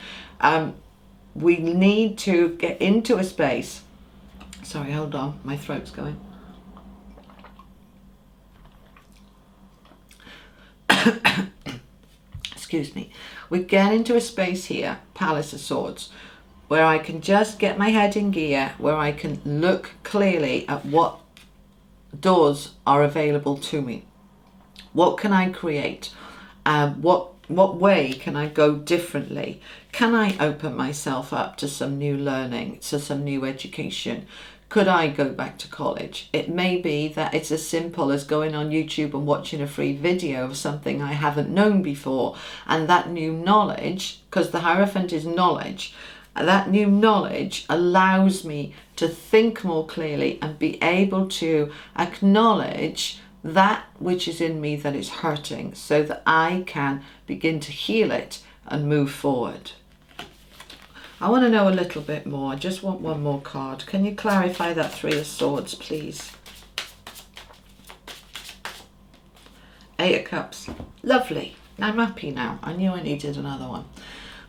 We need to get into a space. Sorry, hold on, my throat's going. Excuse me. We get into a space here, Palace of Swords, where I can just get my head in gear, where I can look clearly at what doors are available to me. What can I create? What way can I go differently? Can I open myself up to some new learning, to some new education? Could I go back to college? It may be that it's as simple as going on YouTube and watching a free video of something I haven't known before, and that new knowledge, because the Hierophant is knowledge, that new knowledge allows me to think more clearly and be able to acknowledge that which is in me that is hurting, so that I can begin to heal it and move forward. I want to know a little bit more. I just want one more card. Can you clarify that Three of Swords, please? Eight of Cups. Lovely. I'm happy now. I knew I needed another one.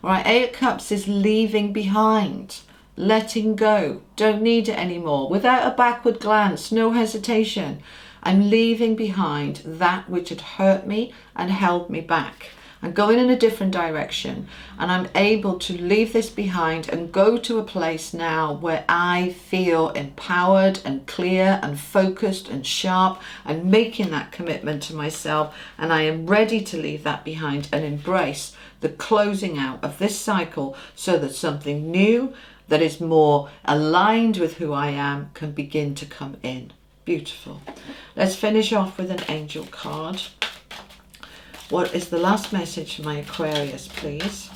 All right, Eight of Cups is leaving behind, letting go. Don't need it anymore. Without a backward glance, no hesitation. I'm leaving behind that which had hurt me and held me back. I'm going in a different direction, and I'm able to leave this behind and go to a place now where I feel empowered and clear and focused and sharp, and making that commitment to myself, and I am ready to leave that behind and embrace the closing out of this cycle, so that something new that is more aligned with who I am can begin to come in. Beautiful. Let's finish off with an angel card. What is the last message for my Aquarius, please?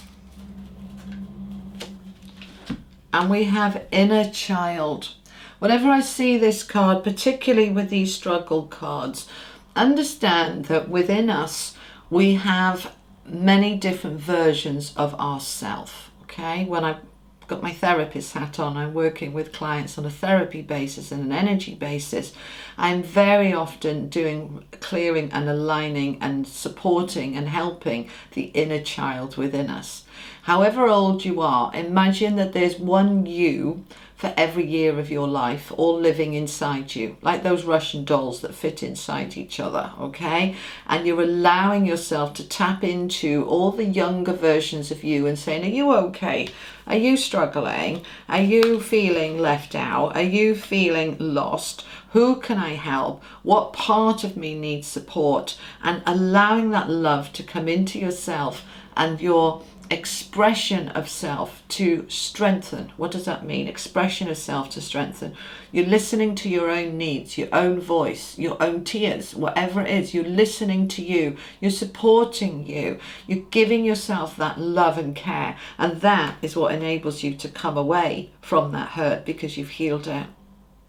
And we have inner child. Whenever I see this card, particularly with these struggle cards, understand that within us we have many different versions of ourself. Okay, when I've got my therapist hat on, I'm working with clients on a therapy basis and an energy basis. I'm very often doing clearing and aligning and supporting and helping the inner child within us. However old you are, imagine that there's one you for every year of your life, all living inside you, like those Russian dolls that fit inside each other, okay? And you're allowing yourself to tap into all the younger versions of you and saying, are you okay? Are you struggling? Are you feeling left out? Are you feeling lost? Who can I help? What part of me needs support? And allowing that love to come into yourself and your expression of self to strengthen. What does that mean? Expression of self to strengthen. You're listening to your own needs, your own voice, your own tears, whatever it is. You're listening to you. You're supporting you. You're giving yourself that love and care. And that is what enables you to come away from that hurt because you've healed it.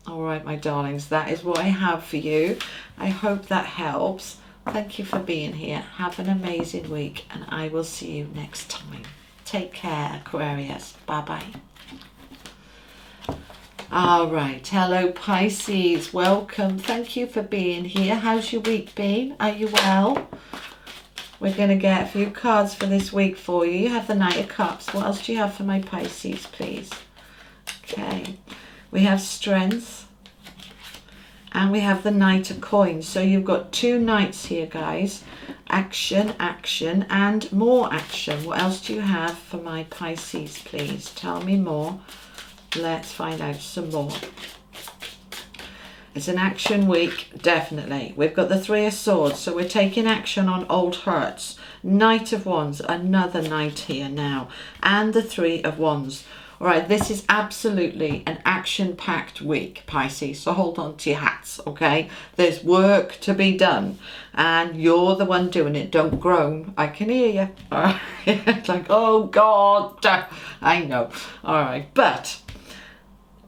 All right, my darlings, that is what I have for you. I hope that helps. Thank you for being here. Have an amazing week, and I will see you next time. Take care, Aquarius. Bye-bye. All right. Hello, Pisces. Welcome. Thank you for being here. How's your week been? Are you well? We're going to get a few cards for this week for you. You have the Knight of Cups. What else do you have for my Pisces, please? Okay. We have Strength. And we have the Knight of Coins. So you've got two knights here, guys. Action, action, and more action. What else do you have for my Pisces, please? Tell me more. Let's find out some more. It's an action week, definitely. We've got the Three of Swords, so we're taking action on old hurts. Knight of Wands, another knight here now. And the Three of Wands. All right, this is absolutely an action-packed week, Pisces, so hold on to your hats, okay? There's work to be done, and you're the one doing it. Don't groan. I can hear you. All right. It's like, oh, God. I know. All right, but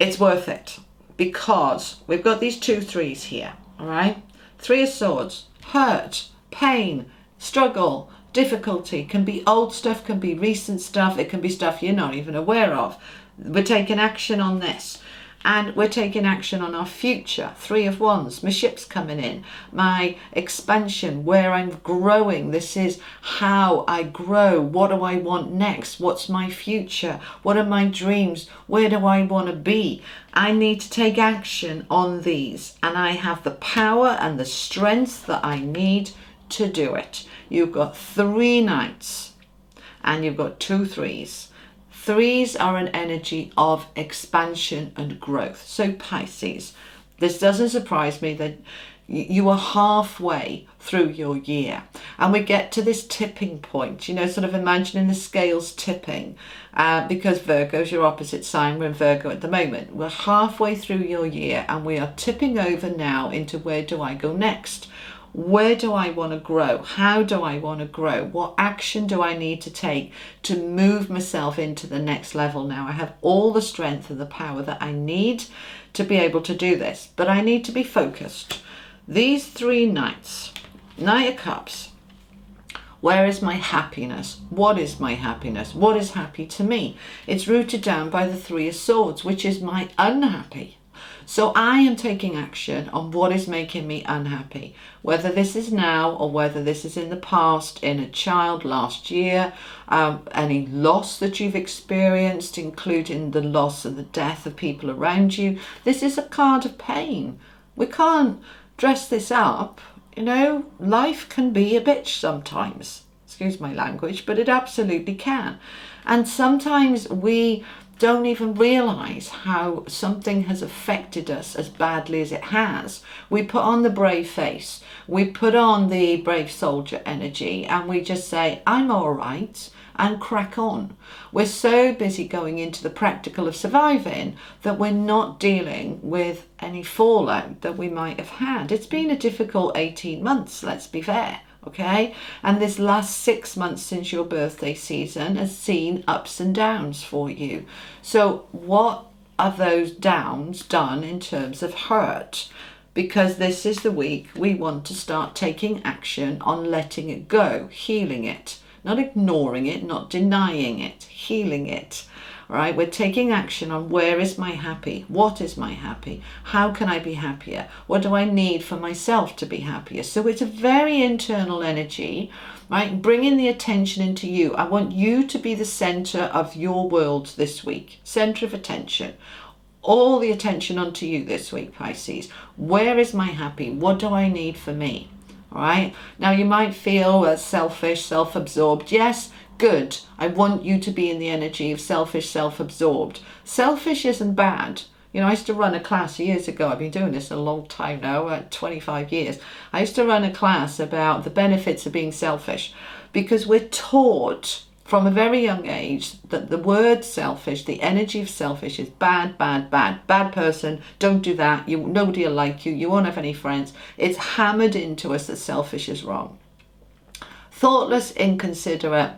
it's worth it because we've got these 2 threes here, all right? Three of Swords, hurt, pain, struggle, difficulty. Can be old stuff, can be recent stuff, it can be stuff you're not even aware of. We're taking action on this, and we're taking action on our future. Three of Wands, my ship's coming in, my expansion, where I'm growing. This is how I grow. What do I want next? What's my future? What are my dreams? Where do I want to be? I need to take action on these, and I have the power and the strength that I need to do it. You've got 3 knights and you've got 2 threes. Threes are an energy of expansion and growth. So Pisces, this doesn't surprise me that you are halfway through your year and we get to this tipping point, you know, sort of imagining the scales tipping because Virgo's your opposite sign. We're in Virgo at the moment. We're halfway through your year and we are tipping over now into where do I go next? Where do I want to grow? How do I want to grow? What action do I need to take to move myself into the next level now? I have all the strength and the power that I need to be able to do this, but I need to be focused. These 3 knights, Knight of Cups, where is my happiness? What is my happiness? What is happy to me? It's rooted down by the Three of Swords, which is my unhappy. So I am taking action on what is making me unhappy, whether this is now or whether this is in the past, in a child last year, any loss that you've experienced, including the loss and the death of people around you. This is a card of pain. We can't dress this up. You know, life can be a bitch sometimes. Excuse my language, but it absolutely can. And sometimes we don't even realize how something has affected us as badly as it has. We put on the brave face, we put on the brave soldier energy, and we just say, I'm all right, and crack on. We're so busy going into the practical of surviving that we're not dealing with any fallout that we might have had. It's been a difficult 18 months, let's be fair. Okay, and this last 6 months since your birthday season has seen ups and downs for you. So what are those downs done in terms of hurt? Because this is the week we want to start taking action on letting it go, healing it, not ignoring it, not denying it, healing it. Right, we're taking action on where is my happy? What is my happy? How can I be happier? What do I need for myself to be happier? So it's a very internal energy, right? Bringing the attention into you. I want you to be the center of your world this week. Center of attention. all the attention onto you this week, Pisces. Where is my happy? What do I need for me? All right. Now you might feel selfish, self-absorbed. Yes, good. I want you to be in the energy of selfish, self-absorbed. Selfish isn't bad. You know, I used to run a class years ago. I've been doing this a long time now, 25 years. I used to run a class about the benefits of being selfish, because we're taught from a very young age that the word selfish, the energy of selfish, is bad, bad, bad. Bad person, don't do that. Nobody will like you. You won't have any friends. It's hammered into us that selfish is wrong. Thoughtless, inconsiderate,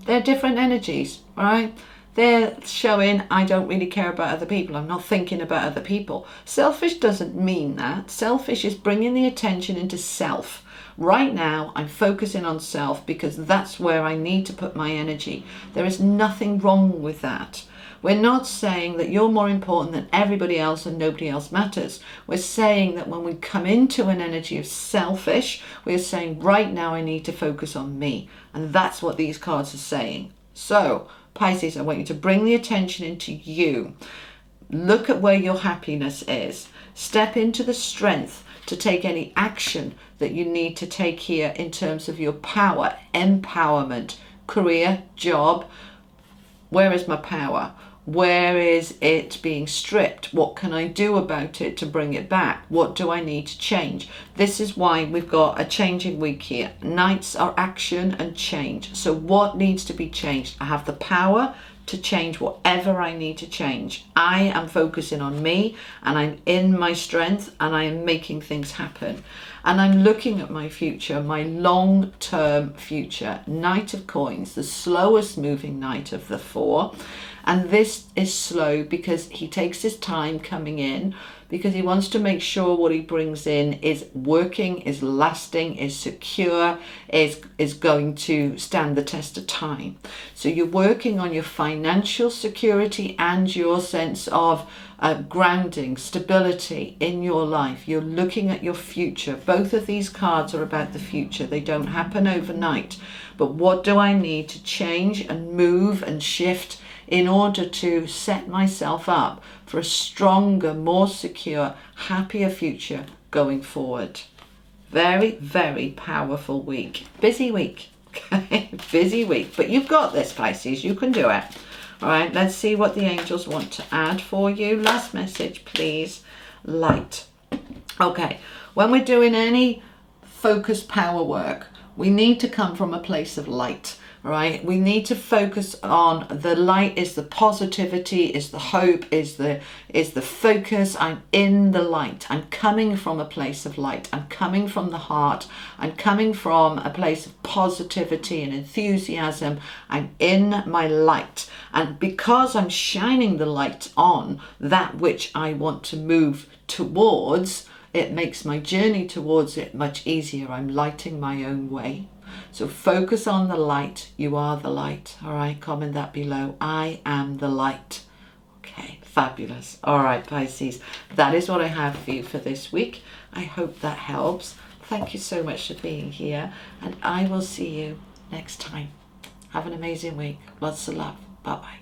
they're different energies, right? They're showing, I don't really care about other people. I'm not thinking about other people. Selfish doesn't mean that. Selfish is bringing the attention into self. Right now, I'm focusing on self because that's where I need to put my energy. There is nothing wrong with that. We're not saying that you're more important than everybody else and nobody else matters. We're saying that when we come into an energy of selfish, we're saying right now I need to focus on me. And that's what these cards are saying. So, Pisces, I want you to bring the attention into you. Look at where your happiness is. Step into the strength to take any action that you need to take here in terms of your power, empowerment, career, job. Where is my power? Where is it being stripped? What can I do about it to bring it back? What do I need to change? This is why we've got a changing week here. Nights are action and change. So what needs to be changed? I have the power to change whatever I need to change. I am focusing on me, and I'm in my strength, and I am making things happen. And I'm looking at my future, my long-term future. Knight of Coins, the slowest moving knight of the four. And this is slow because he takes his time coming in, because he wants to make sure what he brings in is working, is lasting, is secure, is going to stand the test of time. So you're working on your financial security and your sense of grounding, stability in your life. You're looking at your future. Both of these cards are about the future. They don't happen overnight. But what do I need to change and move and shift in order to set myself up for a stronger, more secure, happier future going forward? Very, very powerful week. Busy week. Okay, busy week. But you've got this, Pisces. You can do it. All right, let's see what the angels want to add for you. Last message, please. Light. Okay, when we're doing any focused power work, we need to come from a place of light. Right, we need to focus on the light. Is the positivity, is the hope, is the focus. I'm in the light. I'm coming from a place of light. I'm coming from the heart. I'm coming from a place of positivity and enthusiasm. I'm in my light, and because I'm shining the light on that which I want to move towards, it makes my journey towards it much easier. I'm lighting my own way. So focus on the light. You are the light. All right, comment that below. I am the light. Okay, fabulous. All right, Pisces, that is what I have for you for this week. I hope that helps. Thank you so much for being here, and I will see you next time. Have an amazing week. Lots of love. Bye-bye.